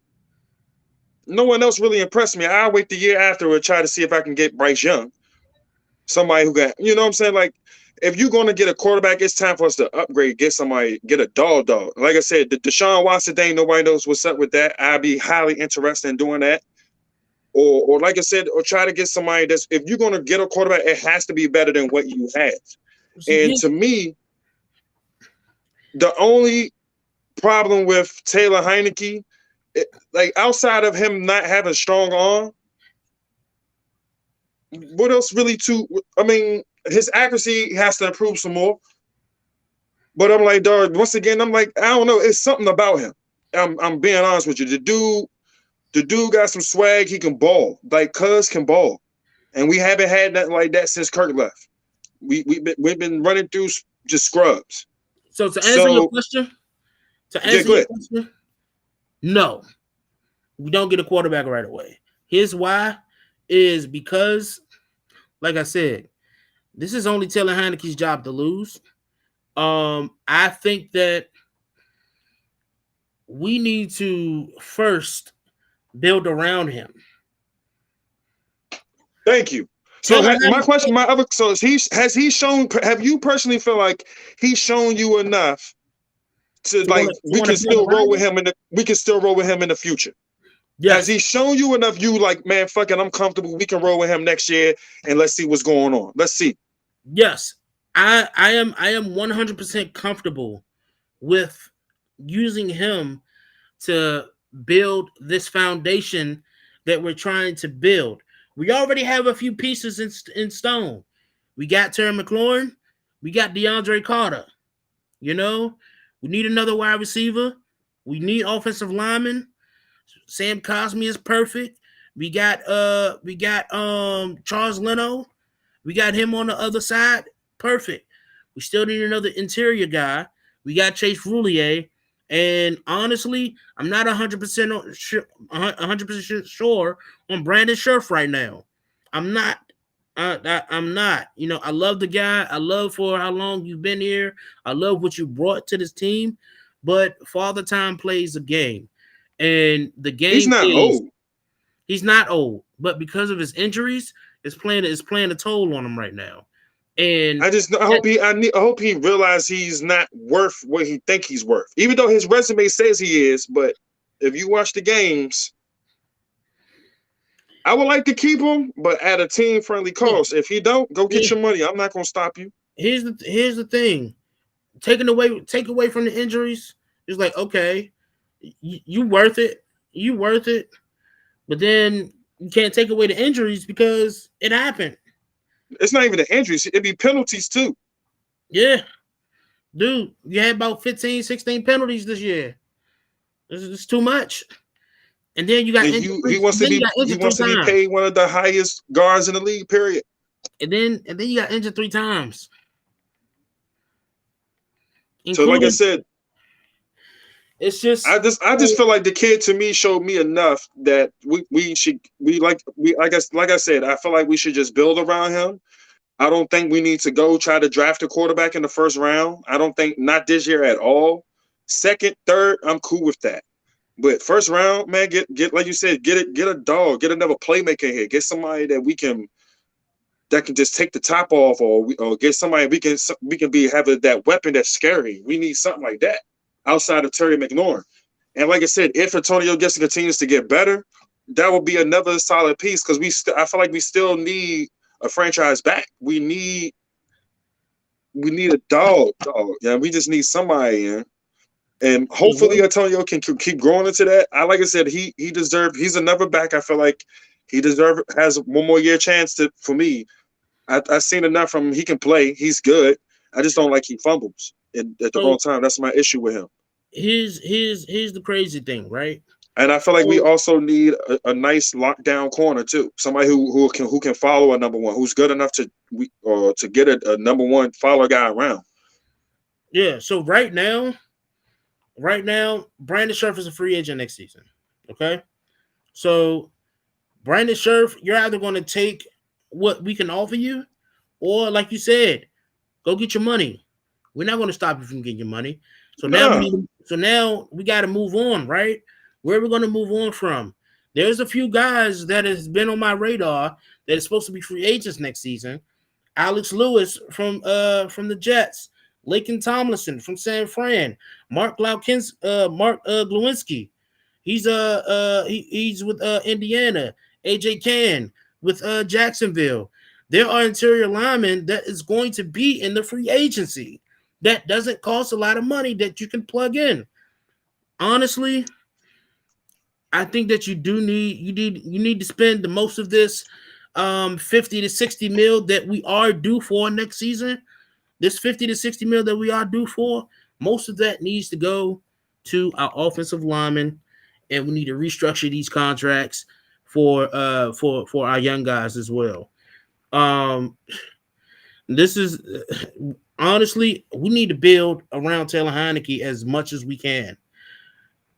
no one else really impressed me. I'll wait the year after and try to see if I can get Bryce Young, somebody who got, you know what I'm saying? Like, if you're going to get a quarterback, it's time for us to upgrade, get a dog. Like I said, the Deshaun Watson thing, nobody knows what's up with that. I'd be highly interested in doing that. Or like I said, or try to get somebody that's, if you're going to get a quarterback, it has to be better than what you have. And to me, the only problem with Taylor Heineke, like outside of him not having a strong arm, what else really I mean, his accuracy has to improve some more. But I'm like, dog, once again, I'm like, I don't know. It's something about him. I'm being honest with you. The dude got some swag. He can ball. Like, Cuz can ball. And we haven't had that like that since Kirk left. We've been running through just scrubs. So to answer your question, no, we don't get a quarterback right away. Here's why: is because, like I said, this is only Taylor Heineke's job to lose. I think that we need to first build around him. Thank you. So my question, have you personally feel like he's shown you enough to we can still roll with him in the future? Yes. Has he shown you enough? You like, man, fuck it, I'm comfortable. We can roll with him next year, and let's see what's going on. Let's see. Yes, I am 100% comfortable with using him to build this foundation that we're trying to build. We already have a few pieces in stone. We got Terry McLaurin. We got DeAndre Carter. You know, we need another wide receiver. We need offensive linemen. Sam Cosmi is perfect. We got Charles Leno. We got him on the other side. Perfect. We still need another interior guy. We got Chase Roulier. And honestly, I'm not 100% sure on Brandon Scherf right now. I'm not. I'm not. You know, I love the guy. I love for how long you've been here. I love what you brought to this team. But Father Time plays a game. And the game he's not old. He's not old. But because of his injuries, it's playing a toll on him right now. And I hope he realizes he's not worth what he think he's worth. Even though his resume says he is, but if you watch the games, I would like to keep him, but at a team-friendly cost. If he don't, go get your money. I'm not gonna stop you. Here's the thing. Take away from the injuries. It's like, okay, you worth it. You worth it. But then you can't take away the injuries because it happened. It's not even the injuries. It'd be penalties too. Yeah. Dude, you had about 15, 16 penalties this year. It's too much. And then you got he wants to be paid one of the highest guards in the league, period. And then you got injured 3 times. So like I said, it's just I just feel like the kid to me showed me enough that I said, I feel like we should just build around him. I don't think we need to go try to draft a quarterback in the first round. I don't think, not this year at all. Second, third, I'm cool with that. But first round, man, get like you said, get a dog, get another playmaker here, get somebody that can just take the top off, or get somebody we can have that weapon that's scary. We need something like that outside of Terry McLaurin. And like I said, if Antonio Gibson continues to get better, that will be another solid piece, because I feel like we still need a franchise back. We a dog. Yeah, we just need somebody in. And hopefully Antonio can keep growing into that. Like I said, he deserved. He's another back. I feel like he has one more year chance for me. I've seen enough from him. He can play. He's good. I just don't like he fumbles at the wrong time. That's my issue with him. Here's the crazy thing, right? And I feel like we also need a nice lockdown corner too. Somebody who can follow a number one, who's good enough to get a number one follow guy around. Yeah. So right now, Brandon Scherf is a free agent next season. Okay. So Brandon Scherf, you're either going to take what we can offer you, or like you said, go get your money. We're not going to stop you from getting your money. So now we got to move on, right? Where are we going to move on from? There's a few guys that has been on my radar that is supposed to be free agents next season. Alex Lewis from the Jets, Laken Tomlinson from San Fran, Mark Glowinski. He's with Indiana. AJ Cann with Jacksonville. There are interior linemen that is going to be in the free agency that doesn't cost a lot of money that you can plug in. Honestly, I think that you need to spend the most of this 50 to 60 mil that we are due for next season. This 50 to 60 mil that we are due for, most of that needs to go to our offensive linemen, and we need to restructure these contracts for our young guys as well. This is honestly, we need to build around Taylor Heineke as much as we can.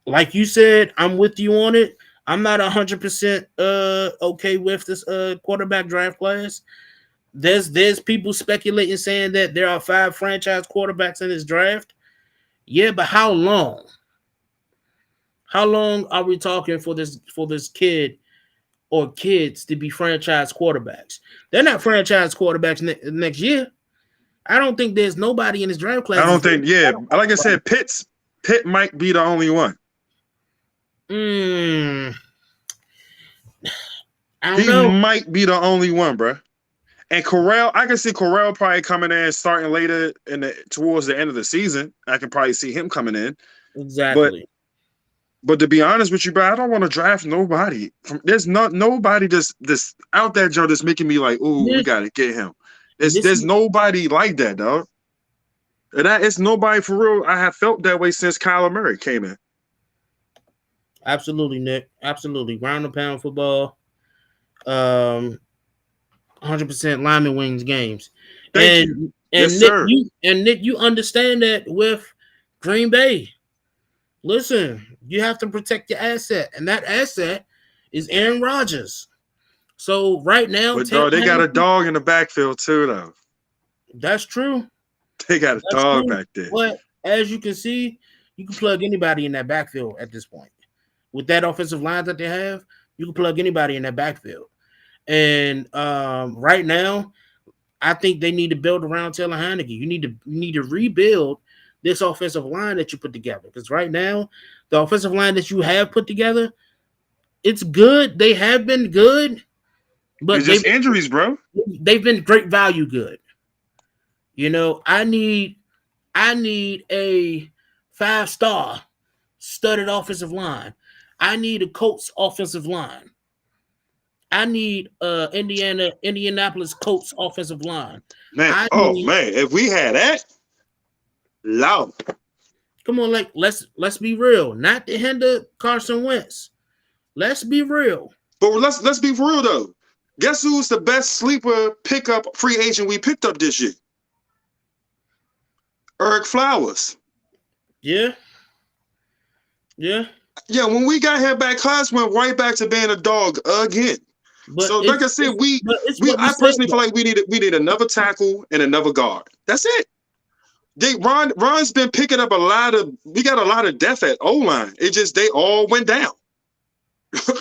Like you said, I'm with you on it. I'm not 100% okay with this quarterback draft class. There's people speculating saying that there are 5 franchise quarterbacks in this draft. Yeah, but how long? How long are we talking for this kid or kids to be franchise quarterbacks? They're not franchise quarterbacks next year. I don't think there's nobody in this draft class. I don't think. Yeah, like I said, Pitt might be the only one. I don't know. He might be the only one, bro. And Corral, I can see Corral probably coming in starting later towards the end of the season. I can probably see him coming in. Exactly. But to be honest with you, bro, I don't want to draft nobody. There's nobody that's out there, Joe, that's making me like, ooh, we gotta get him. There's nobody like that, dog. And it's nobody for real. I have felt that way since Kyler Murray came in. Absolutely, Nick. Absolutely. Ground and pound football. 100% lineman wins games. Thank you. And Yes, Nick, sir. Nick, you understand that with Green Bay. Listen, you have to protect your asset, and that asset is Aaron Rodgers. So right now, But dog, they got a dog in the backfield too, though. That's true. They got a dog back there. But as you can see, you can plug anybody in that backfield at this point. With that offensive line that they have, you can plug anybody in that backfield. And right now, I think they need to build around Taylor Heineke. You need to rebuild this offensive line that you put together. Because right now, the offensive line that you have put together, it's good. They have been good. But It's just injuries, bro. They've been great value good. You know, I need a 5-star studded offensive line. I need a Colts offensive line. I need Indianapolis Colts offensive line. Man, man, if we had that, loud. Come on, like let's be real. Not to hinder Carson Wentz. Let's be real. But let's be for real though. Guess who's the best sleeper pickup free agent we picked up this year? Eric Flowers. Yeah. Yeah. Yeah, when we got him back, Haas went right back to being a dog again. But so, like I said, I personally feel like we need another tackle and another guard. That's it. Ron's been picking up we got a lot of depth at O-line. It just they all went down.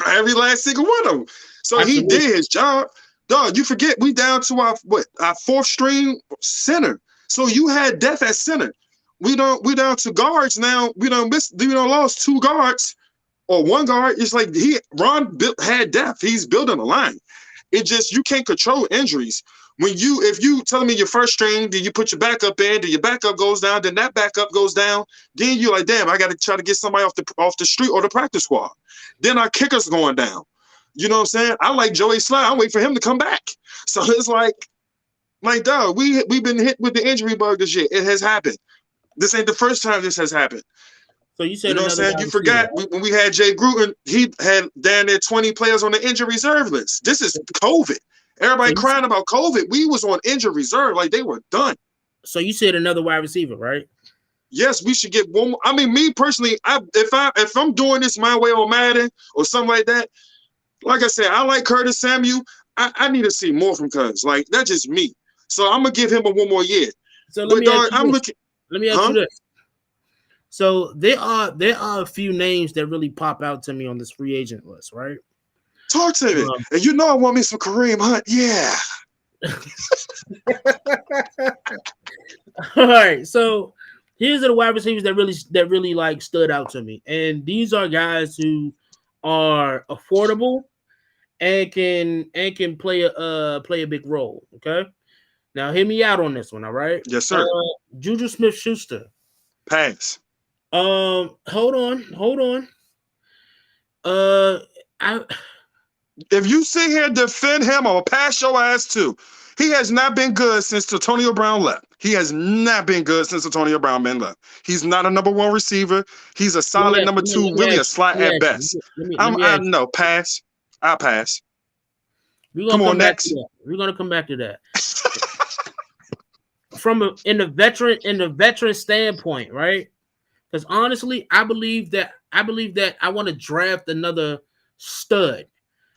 Every last single one of them. So Absolutely. He did his job. Dog, you forget we down to our 4th string center. So you had depth at center. We down to guards now. We lost 2 guards or 1 guard. It's like Ron had depth. He's building a line. It just you can't control injuries. If you telling me your first string, then you put your backup in, then your backup goes down, then that backup goes down, then you're like, damn, I got to try to get somebody off the street or the practice squad. Then our kicker's going down. You know what I'm saying? I like Joey Slye. I'm waiting for him to come back. So it's like dog, we've been hit with the injury bug this year. It has happened. This ain't the first time this has happened. So you said, you know what I'm saying? You forgot when we had Jay Gruden, he had down there 20 players on the injury reserve list. This is COVID. Everybody crying about COVID. We was on injury reserve, like they were done. So you said another wide receiver, right? Yes, we should get one more. I mean, me personally, if I'm doing this my way on Madden or something like that, like I said, I like Curtis Samuel. I need to see more from Cuz. Like, that's just me. So I'm gonna give him one more year. So let me ask you this. So there are a few names that really pop out to me on this free agent list, right? Talk to me. And you know I want me some Kareem Hunt. Yeah. All right. So here's the wide receivers that really like stood out to me. And these are guys who are affordable and can play a big role. Okay. Now hear me out on this one, all right? Yes, sir. Juju Smith-Schuster. Pass. Hold on. If you sit here and defend him, I'll pass your ass too. He has not been good since Antonio Brown left. He has not been good since Antonio Brown been left. He's not a number one receiver. He's a solid number two, really a slot at best. I know, pass. I'll pass. Come on, next. We're gonna come back to that. In the veteran standpoint, right? Because honestly, I believe that I want to draft another stud.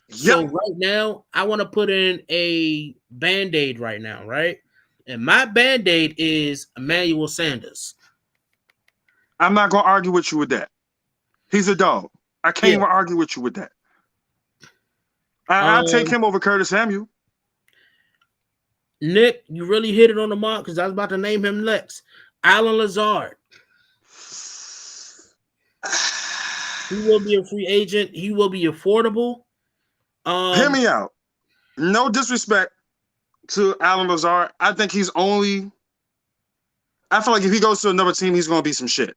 Yep. So right now, I want to put in a Band-Aid right now, right? And my Band-Aid is Emmanuel Sanders. I'm not gonna argue with you with that. He's a dog. I can't even argue with you with that. I'll take him over Curtis Samuel. Nick, you really hit it on the mark because I was about to name him next. Alan Lazard. He will be a free agent. He will be affordable. Hear me out. No disrespect to Alan Lazard. I think I feel like if he goes to another team, he's going to be some shit.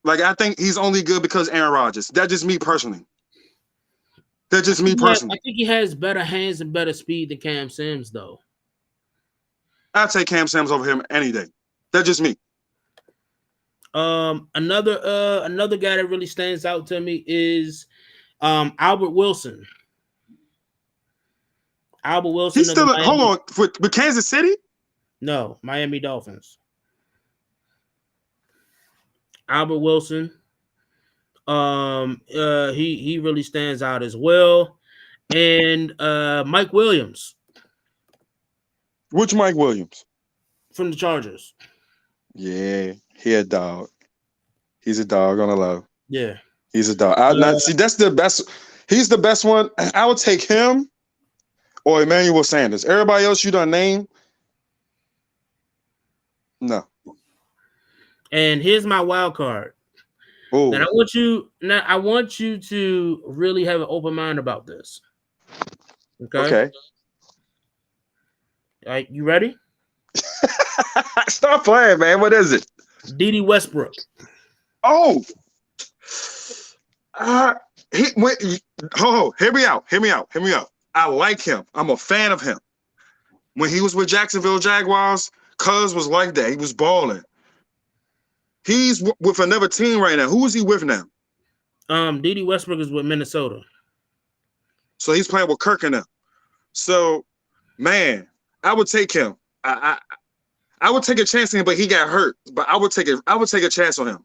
Like, I think he's only good because Aaron Rodgers. That's just me personally. I think he has better hands and better speed than Cam Sims, though. I'd take Cam Sims over him any day. That's just me. Another guy that really stands out to me is Albert Wilson. Albert Wilson. He's still hold on with Kansas City? No, Miami Dolphins. Albert Wilson. He really stands out as well. And Mike Williams. Which Mike Williams? From the Chargers. Yeah, he a dog. He's a dog on the low. Yeah. He's a dog. See, that's the best. He's the best one. I would take him or Emmanuel Sanders. Everybody else you done name? No. And here's my wild card. Ooh. And I want you to really have an open mind about this. Okay. All right, you ready? Stop playing, man. What is it? D.D. Westbrook. Oh. Hear me out. I like him. I'm a fan of him. When he was with Jacksonville Jaguars, Cuz was like that. He was balling. He's with another team right now. Who is he with now? D.D. Westbrook is with Minnesota. So he's playing with Kirk and them. So, man, I would take him. I would take a chance on him, but he got hurt. But I would take a chance on him.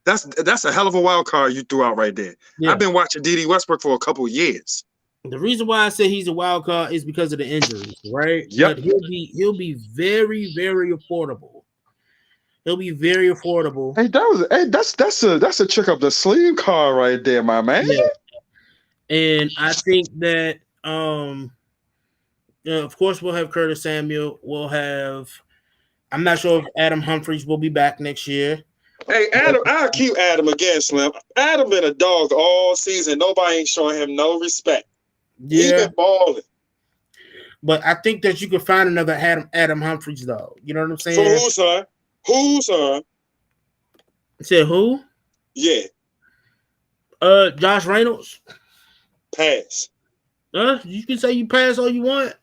That's a hell of a wild card you threw out right there. Yeah. I've been watching D.D. Westbrook for a couple of years. The reason why I say he's a wild card is because of the injuries, right? Yep. But he'll be very, very affordable. He'll be very affordable. Hey, that's a trick up the sleeve card right there, my man. Yeah. And I think that of course we'll have Curtis Samuel. I'm not sure if Adam Humphries will be back next year. Hey, Adam, I'll keep Adam again, Slim. Adam been a dog all season. Nobody ain't showing him no respect. Yeah. He been balling. But I think that you could find another Adam Humphries though. You know what I'm From saying? whose son? Whose son? Said who? Yeah, Josh Reynolds. pass. You can say you pass all you want,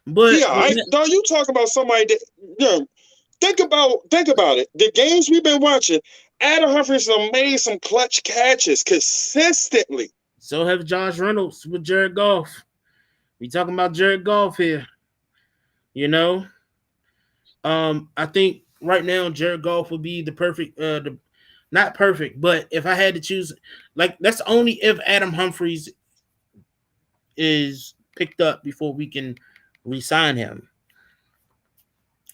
but Yeah, dog, you talk about somebody that, think about it. The games we've been watching, Adam Humphries have made some clutch catches consistently. so have Josh Reynolds with Jared Goff. We talking about Jared Goff here. You know, I think right now Jared Goff would be the perfect, not perfect, but if I had to choose, like that's only if Adam Humphries is picked up before we can re-sign him.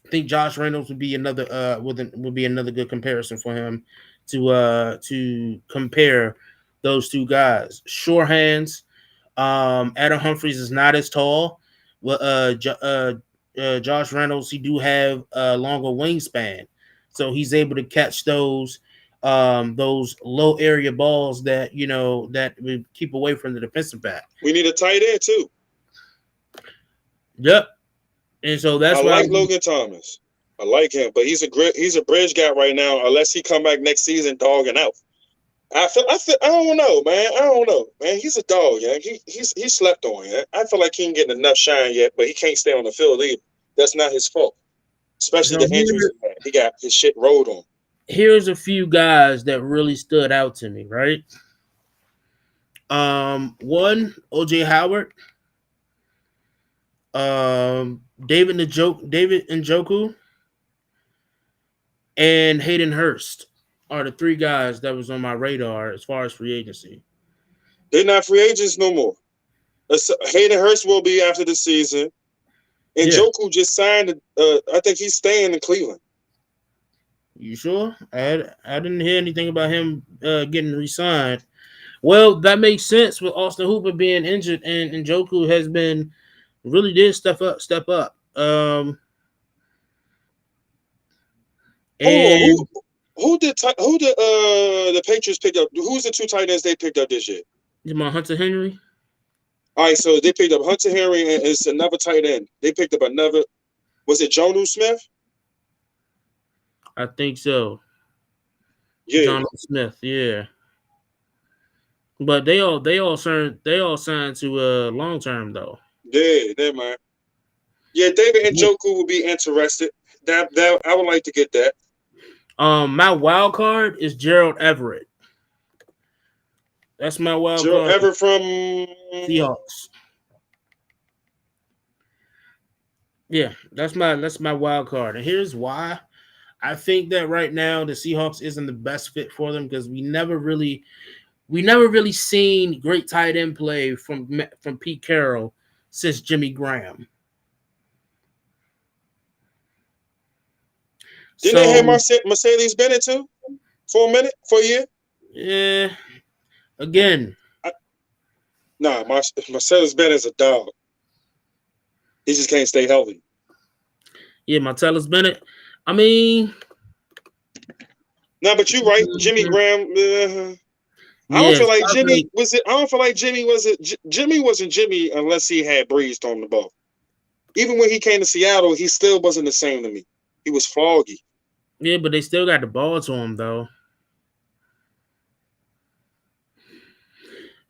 I think Josh Reynolds would be another would be another good comparison for him to compare those two guys. Sure hands. Adam Humphries is not as tall. Well, Josh Reynolds, he do have a longer wingspan, so he's able to catch those low area balls that that we keep away from the defensive back. We need a tight end too. Yep. And so that's I why like Logan Thomas. I like him, but he's a bridge guy right now. Unless he come back next season dogging out. I don't know, man. I don't know, man. He's a dog, yeah. He slept on, yeah. I feel like he ain't getting enough shine yet, but he can't stay on the field either. That's not his fault. Especially the injuries he had. He got his shit rolled on. Here's a few guys that really stood out to me, right? One, OJ Howard. David Njoku and Hayden Hurst are the three guys that was on my radar as far as free agency. They're not free agents no more. Hayden Hurst will be after the season. And Njoku just signed. I think he's staying in Cleveland. You sure? I didn't hear anything about him getting re-signed. Well, that makes sense with Austin Hooper being injured, and Njoku has been really did step up. And who did the Patriots pick up? Who's the two tight ends they picked up this year? my Hunter Henry. All right, so they picked up Hunter Henry and it's another tight end. They picked up another. Was it Jonnu Smith? I think so. Yeah, Jonnu Smith. Yeah. But they all signed to long term though. Yeah, never mind. Yeah, David Njoku would be interested. That I would like to get that. My wild card is Gerald Everett. That's my wild Gerald card. Everett from Seahawks. Yeah, that's my wild card. And here's why. I think that right now the Seahawks isn't the best fit for them because we never really seen great tight end play from Pete Carroll since Jimmy Graham. Didn't they have Mercedes Bennett too for a year? Yeah. Again. Mercedes Bennett's a dog. He just can't stay healthy. Yeah, Martellus Bennett. I mean, no, but you're right. Jimmy Graham. I don't feel like Jimmy was it. I don't feel like Jimmy was it. Jimmy wasn't Jimmy unless he had Breeze on the ball. Even when he came to Seattle, he still wasn't the same to me. He was foggy. Yeah, but they still got the ball to him though.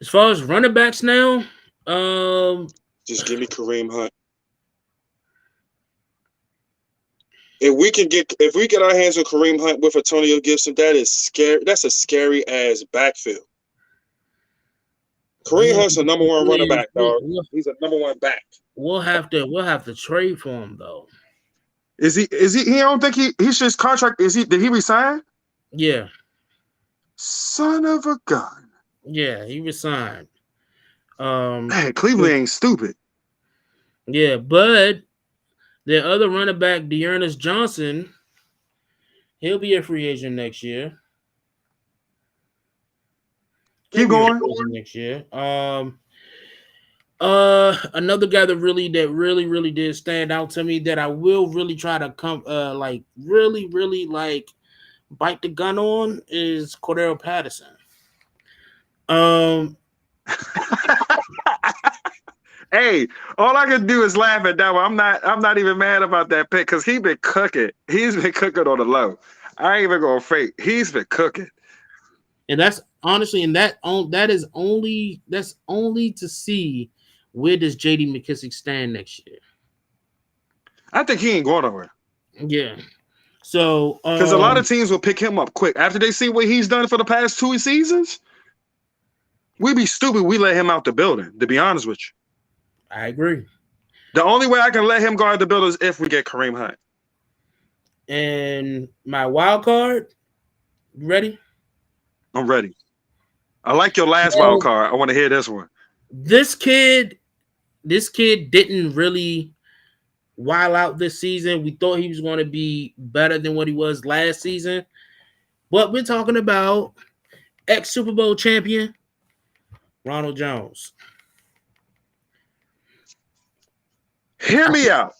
As far as running backs now, just give me Kareem Hunt. If we get our hands on Kareem Hunt with Antonio Gibson, that is scary. That's a scary ass backfield. Kareem Hunt's a number one running back, dog. He's a number one back. We'll have to trade for him though. Is he? He don't think he's just contract. Did he resign? Yeah. Son of a gun. Yeah, he resigned. Man, Cleveland ain't stupid. Yeah, but the other running back, Dearness Johnson, he'll be a free agent next year. Keep going. Next year. Another guy that really did stand out to me that I will really try to really bite the gun on is Cordero Patterson. Hey, all I can do is laugh at that one. I'm not even mad about that pick because he's been cooking. He's been cooking on the low. I ain't even gonna fake. He's been cooking. And that's honestly, and that's only to see where does JD McKissick stand next year. I think he ain't going nowhere. Yeah. So because a lot of teams will pick him up quick after they see what he's done for the past 2 seasons. We'd be stupid. We let him out the building. To be honest with you, I agree. The only way I can let him go out the building is if we get Kareem Hunt. And my wild card, you ready? I'm ready. I like your last wild card. I want to hear this one. This kid didn't really wild out this season. We thought he was going to be better than what he was last season. But we're talking about ex-Super Bowl champion Ronald Jones. Hear me out.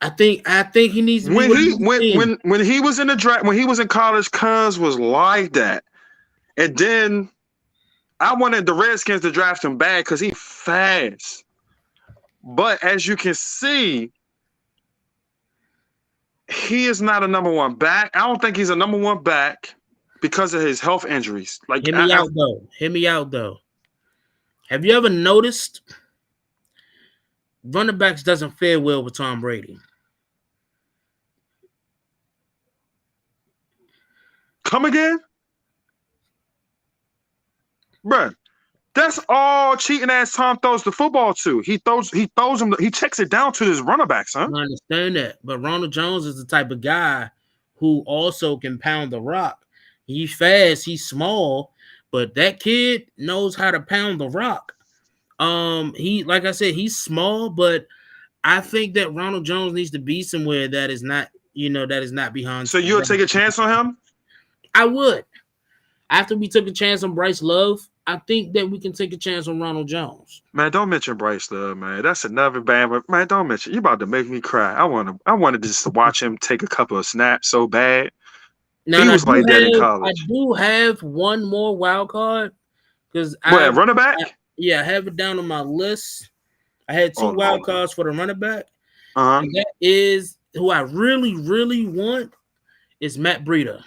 I think he needs to be when he was in the draft, when he was in college, Cuz was like that. And then I wanted the Redskins to draft him back because he's fast. But as you can see, he is not a number one back. I don't think he's a number one back because of his health injuries. Like, Hear me out though. Have you ever noticed running backs doesn't fare well with Tom Brady? Come again? Bruh, that's all cheating ass Tom throws the football to. He throws him, he checks it down to his running backs, huh? I understand that, but Ronald Jones is the type of guy who also can pound the rock. He's fast, he's small, but that kid knows how to pound the rock. He, like I said, he's small, but I think that Ronald Jones needs to be somewhere that is not, behind. So you'll take a chance on him? I would. After we took a chance on Bryce Love, I think that we can take a chance on Ronald Jones. Man, don't mention Bryce Love, man. That's another bad one. Man, don't mention. You about to make me cry. I wanted just to watch him take a couple of snaps so bad. Now, he was like that in college. I do have one more wild card because running back? I have it down on my list. I had two wild cards for the running back. And that is who I really, really want is Matt Breida.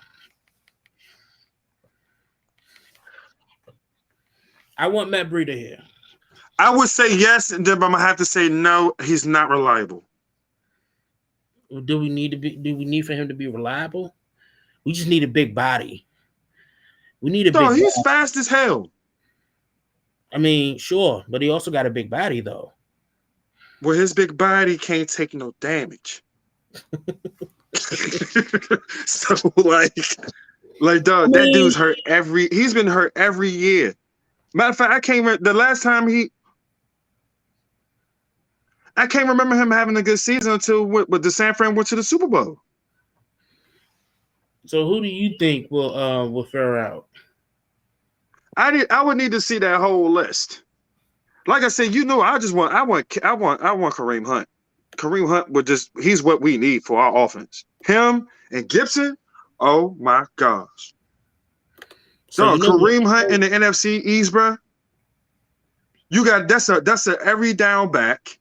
I want Matt Breida here. I would say yes, and then I'm gonna have to say no. He's not reliable. Do we need for him to be reliable? We just need a big body. We need a big. He's fast as hell. I mean, sure, but he also got a big body though. Well, his big body can't take no damage. So dog, that dude's hurt he's been hurt every year. Matter of fact, I can't remember him having a good season until the San Fran went to the Super Bowl. So who do you think will fare out? I would need to see that whole list. Like I said, I want Kareem Hunt. Kareem Hunt he's what we need for our offense. Him and Gibson, oh my gosh. So Kareem Hunt in the NFC East, bro. You got that's a every down back,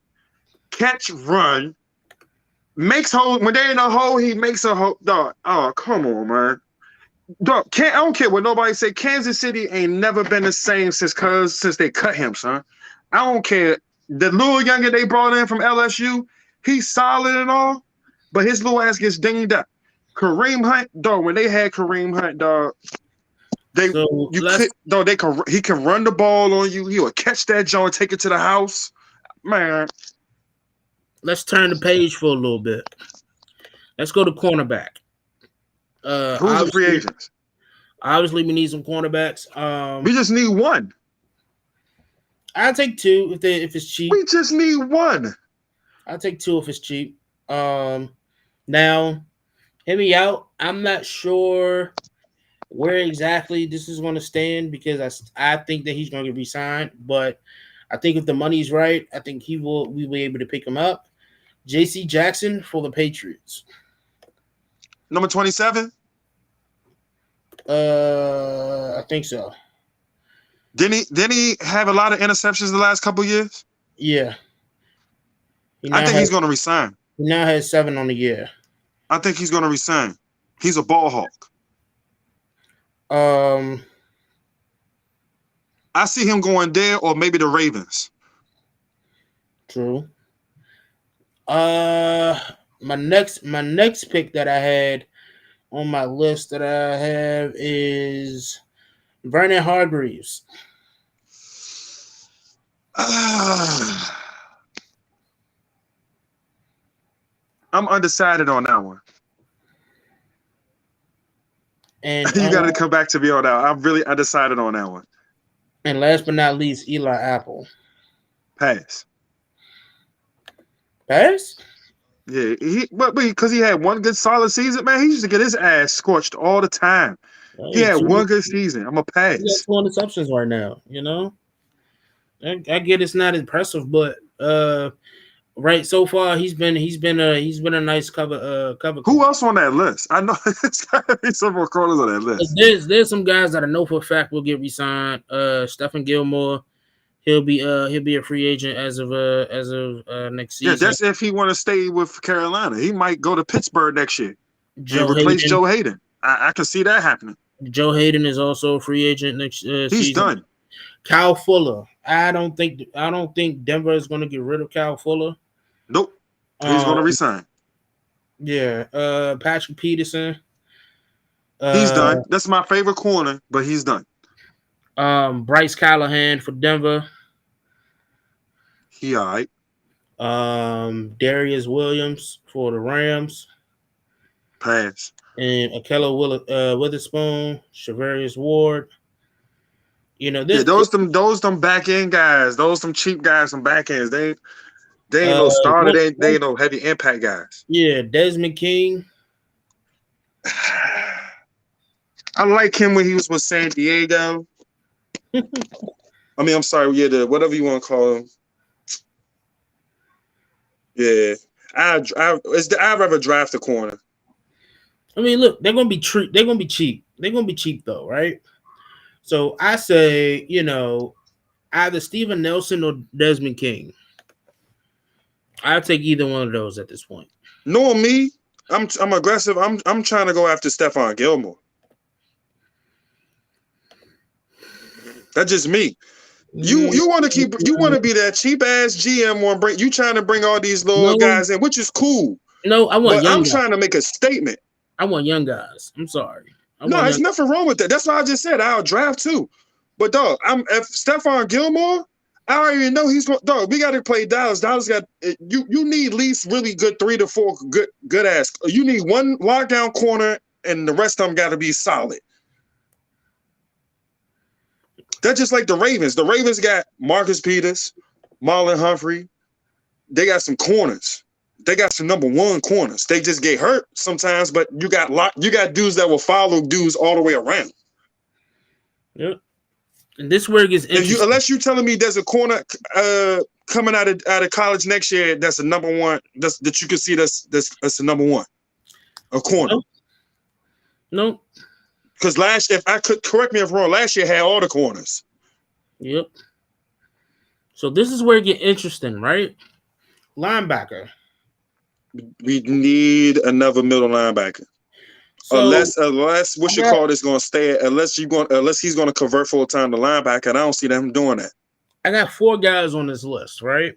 catch, run, makes hole when they in a hole. He makes a hole. Dog, oh come on, man. Dog, I don't care what nobody say. Kansas City ain't never been the same since they cut him, son. I don't care. The little younger they brought in from LSU, he's solid and all, but his little ass gets dinged up. Kareem Hunt, dog. When they had Kareem Hunt, dog. He can run the ball on you. He will catch that joint, take it to the house. Man. Let's turn the page for a little bit. Let's go to cornerback. Who's the free agents? Obviously, we need some cornerbacks. We just need one. I'll take two if it's cheap. We just need one. I'll take two if it's cheap. Now, hear me out. I'm not sure where exactly this is going to stand because I think that he's going to get re-signed, but I think if the money's right, I think we'll be able to pick him up. J.C. Jackson for the Patriots. Number 27? I think so. Didn't he have a lot of interceptions the last couple of years? Yeah. I think he's going to resign. He now has 7 on the year. I think he's going to resign. He's a ball hawk. I see him going there or maybe the Ravens. True. My next pick that I had on my list that I have is Vernon Hargreaves. I'm undecided on that one. And You got to come back to me on that. I'm really undecided on that one. And last but not least, Eli Apple. Pass. Pass? Yeah, but because he had one good solid season, man, he used to get his ass scorched all the time. He had one good season. I'm a pass. He got 2 interceptions right now. You know, I get it's not impressive, but right so far he's been a nice cover. Who else on that list? I know it's got to be some more corners on that list. There's some guys that I know for a fact will get re-signed. Stephen Gilmore. He'll be a free agent as of next season. Yeah, that's if he want to stay with Carolina. He might go to Pittsburgh next year and replace Joe Hayden. I can see that happening. Joe Hayden is also a free agent next season. He's done. Kyle Fuller. I don't think Denver is going to get rid of Kyle Fuller. Nope. He's going to resign. Yeah. Patrick Peterson. He's done. That's my favorite corner, but he's done. Bryce Callahan for Denver. He all right. Darius Williams for the Rams. Pass. And Akello Witherspoon, Shavarius Ward. You know, those back end guys, them cheap guys, some back ends. They ain't no starter. They ain't no heavy impact guys. Yeah, Desmond King. I like him when he was with San Diego. I mean, I'm sorry. Yeah, whatever you want to call him. Yeah, I'd rather draft a corner. I mean, look, they're gonna be cheap. They're gonna be cheap though, right? So I say, you know, either Steven Nelson or Desmond King. I'll take either one of those at this point. Knowing me, I'm aggressive. I'm trying to go after Stephon Gilmore. That's just me. You want to be that cheap ass GM you trying to bring all these little guys in, which is cool. No, I'm trying to make a statement. I want young guys. I'm sorry. There's nothing wrong with that. That's why I just said I'll draft too. But dog, if Stephon Gilmore, I already know he's going. Dog, we got to play Dallas. Dallas got you need at least really good 3 to 4 good ass. You need one lockdown corner, and the rest of them got to be solid. That's just like the Ravens. The Ravens got Marcus Peters, Marlon Humphrey. They got some corners. They got some number 1 corners. They just get hurt sometimes, but you got dudes that will follow dudes all the way around. Yep. And this where it gets interesting. Unless you're telling me there's a corner coming out of college next year that's a number 1 that you can see that's a number 1, a corner. Nope. Because if I could correct me if I'm wrong, last year had all the corners. Yep. So this is where it gets interesting, right? Linebacker. We need another middle linebacker. So, unless what you call this going to stay. Unless he's going to convert full time to linebacker, and I don't see them doing that. I got 4 guys on this list, right?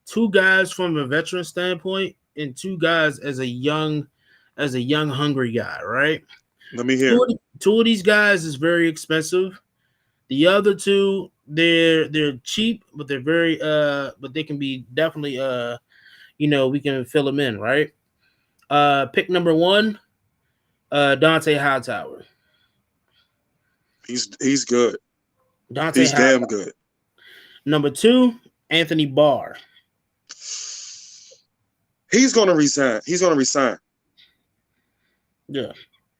2 guys from a veteran standpoint, and 2 guys as a young hungry guy, right? Let me hear. 2 of these guys is very expensive. The other 2, they're cheap, but they're very but they can be definitely we can fill them in, right? Pick number 1, Dante Hightower. He's good. He's damn good. Number 2, Anthony Barr. He's gonna resign. Yeah.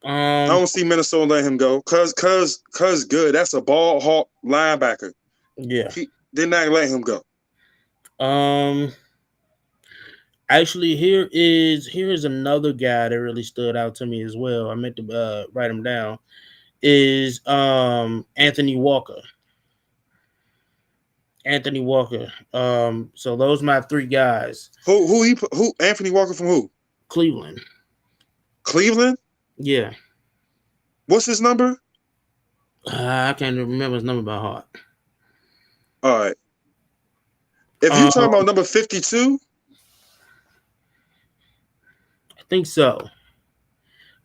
I don't see Minnesota letting him go. Cause good. That's a ball hawk linebacker. Yeah. They're not letting him go. Actually, here is another guy that really stood out to me as well. I meant to write him down. Is Anthony Walker. Anthony Walker. So those are my three guys. Who Anthony Walker from who? Cleveland. Cleveland? Yeah. What's his number? I can't remember his number by heart. All right. If you talking about number 52, I think so.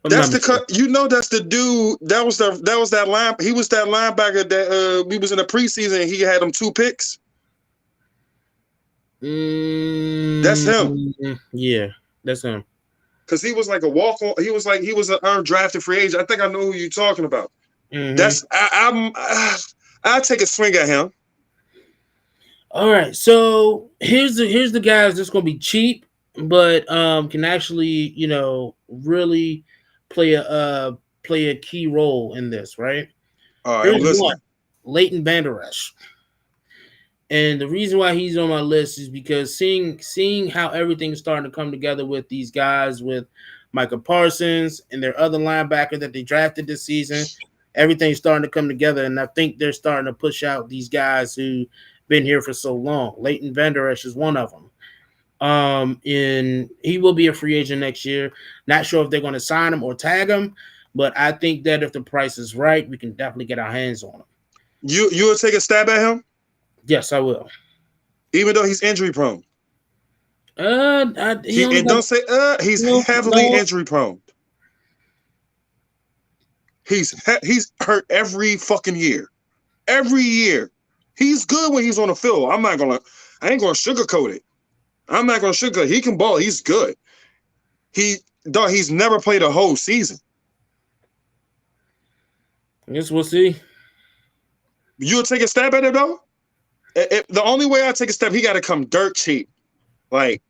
that's that's the dude. That was that line. He was that linebacker that we was in the preseason. And he had them 2 picks. That's him. Yeah, that's him. Because he was like a walk on. He was an undrafted free agent. I think I know who you're talking about. That's I'll take a swing at him. All right, so here's the guys that's gonna be cheap, but can actually really play a key role in this, right? All right, here's one, Leighton Vander Esch. And the reason why he's on my list is because seeing how everything's starting to come together with these guys, with Micah Parsons and their other linebacker that they drafted this season, everything's starting to come together, and I think they're starting to push out these guys who been here for so long. Leighton Vander Esch is one of them. And he will be a free agent next year. Not sure if they're going to sign him or tag him, but I think that if the price is right, we can definitely get our hands on him. You will take a stab at him? Yes, I will. Even though he's injury prone. He's heavily injury prone. He's hurt every fucking year. Every year. He's good when he's on the field. I ain't gonna sugarcoat it. I'm not gonna sugarcoat it. He can ball. He's good. He's never played a whole season. I guess we'll see. You'll take a stab at it though? The only way I take a step, he got to come dirt cheap. Like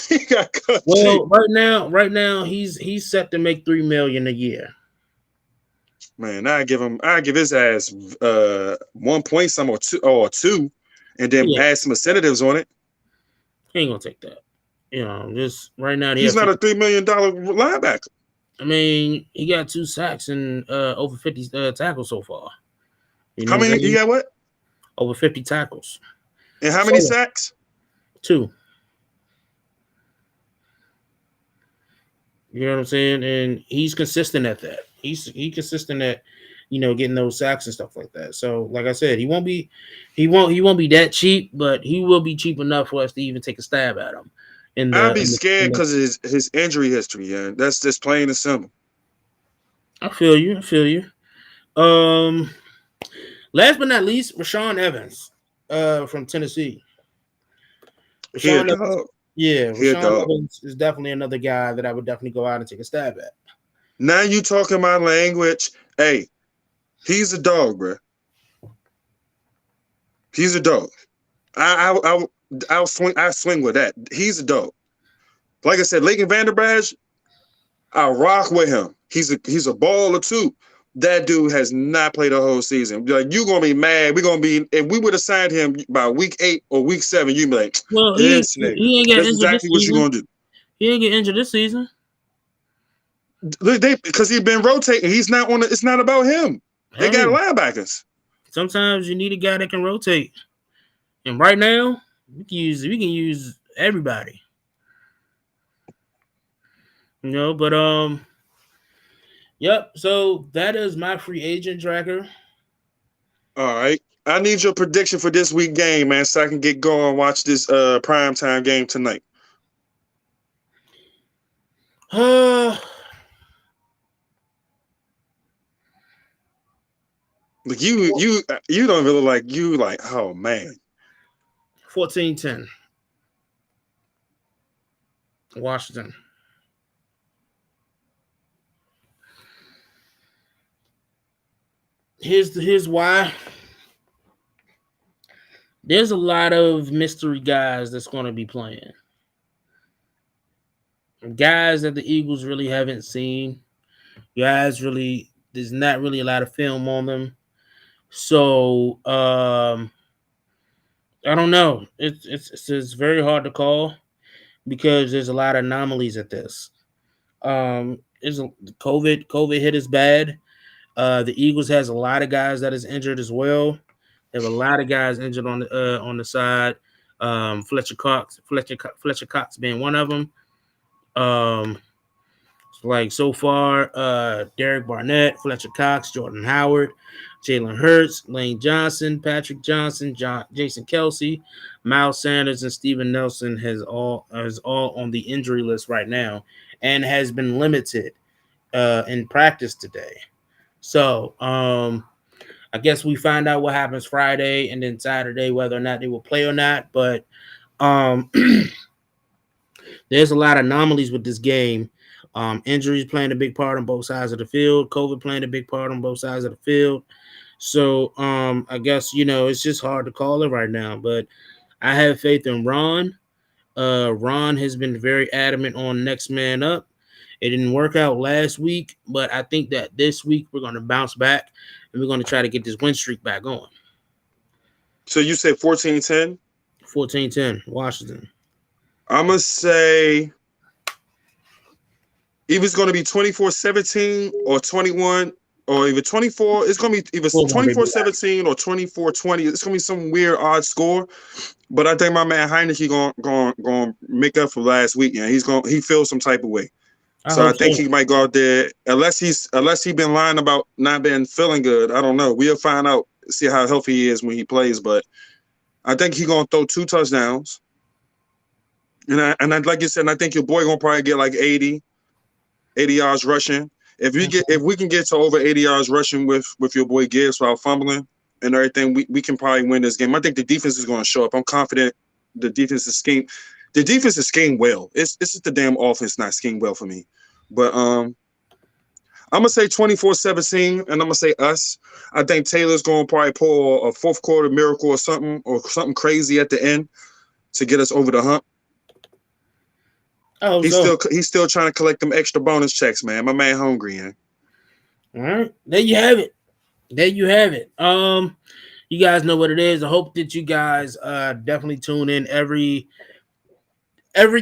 he got cut cheap. Right now he's set to make $3 million a year. Man, I give his ass 1 point some or two, and then add some incentives on it. He ain't gonna take that. Just right now he's not a $3 million linebacker. I mean, he got 2 sacks and over 50 tackles so far. How many? He got what? Over 50 tackles. And how many sacks? 2. You know what I'm saying? And he's consistent at that. He's consistent at getting those sacks and stuff like that. So, like I said, he won't be that cheap, but he will be cheap enough for us to even take a stab at him. I'd be scared because of his injury history. Yeah, that's just plain and simple. I feel you. Last but not least, Rashaan Evans, from Tennessee. Rashaan Evans is definitely another guy that I would definitely go out and take a stab at. Now you talking my language. Hey, he's a dog, bro. He's a dog. I'll swing with that. He's a dog. Like I said, Leighton Vander Esch, I rock with him. He's a baller too. That dude has not played a whole season. Like, you're gonna be mad. If we would have signed him by week 8 or week 7, you'd be like, well, he ain't get that's exactly what you're gonna do. He ain't get injured this season. Because he's been rotating. He's not on. It's not about him. They got linebackers. Sometimes you need a guy that can rotate. And right now, we can use everybody. But yep. So that is my free agent tracker. All right. I need your prediction for this week game, man, so I can get going and watch this primetime game tonight. Like you don't really like oh man. 14-10. Washington. Here's why. There's a lot of mystery guys that's going to be playing. Guys that the Eagles really haven't seen. Guys there's not really a lot of film on them. So I don't know. It's very hard to call because there's a lot of anomalies at this. COVID hit us bad. The Eagles has a lot of guys that is injured as well. They have a lot of guys injured on the side. Fletcher Cox being one of them. Like so far, Derek Barnett, Fletcher Cox, Jordan Howard, Jalen Hurts, Lane Johnson, Patrick Johnson, Jason Kelsey, Miles Sanders, and Steven Nelson is all on the injury list right now and has been limited in practice today. So I guess we find out what happens Friday and then Saturday whether or not they will play or not. But there's a lot of anomalies with this game. Injuries playing a big part on both sides of the field. COVID playing a big part on both sides of the field. So I guess, it's just hard to call it right now. But I have faith in Ron. Ron has been very adamant on next man up. It didn't work out last week, but I think that this week we're going to bounce back and we're going to try to get this win streak back on. So you said 14-10? 14-10, Washington. I'm going to say either it's going to be 24-17 or 21 or even 24. It's going to be either 24-17 or 24-20. It's going to be some weird odd score. But I think my man Heineke going make up for last week. Yeah, he feels some type of way. So I think he might go out there unless he been lying about not being feeling good. I don't know. We'll find out, see how healthy he is when he plays. But I think he's going to throw 2 touchdowns. And I like you said, I think your boy going to probably get like 80 yards rushing. If we can get to over 80 yards rushing with your boy Gibbs while fumbling and everything, we can probably win this game. I think the defense is going to show up. I'm confident the defense is schemed. The defense is schemed well. It's just the damn offense not schemed well for me. But I'm gonna say 24-17, and I'm gonna say us. I think Taylor's gonna probably pull a fourth quarter miracle or something crazy at the end to get us over the hump. Oh, he's still trying to collect them extra bonus checks, man. My man hungry, yeah. All right, there you have it. You guys know what it is. I hope that you guys definitely tune in every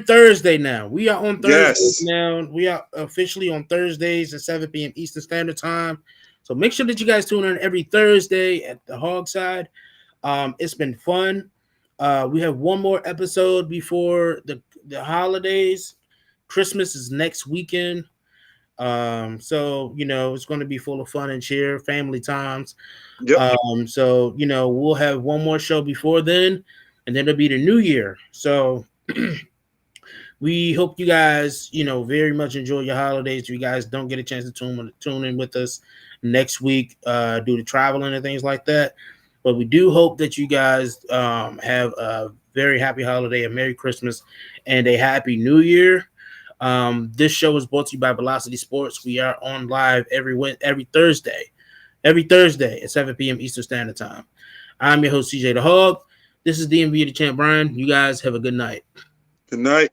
Thursday now. We are on Thursdays now. We are officially on Thursdays at 7 p.m. Eastern Standard Time. So make sure that you guys tune in every Thursday at the HOGside. It's been fun. We have one more episode before the holidays. Christmas is next weekend. So, it's going to be full of fun and cheer, family times. Yep. So, we'll have one more show before then, and then it'll be the new year. So we hope you guys, very much enjoy your holidays. If you guys don't get a chance to tune in with us next week due to traveling and things like that. But we do hope that you guys have a very happy holiday, a Merry Christmas, and a Happy New Year. This show is brought to you by Velocity Sports. We are on live every Thursday at 7 p.m. Eastern Standard Time. I'm your host, CJ the Hog. This is DMV the Champ Brian. You guys have a good night. Good night.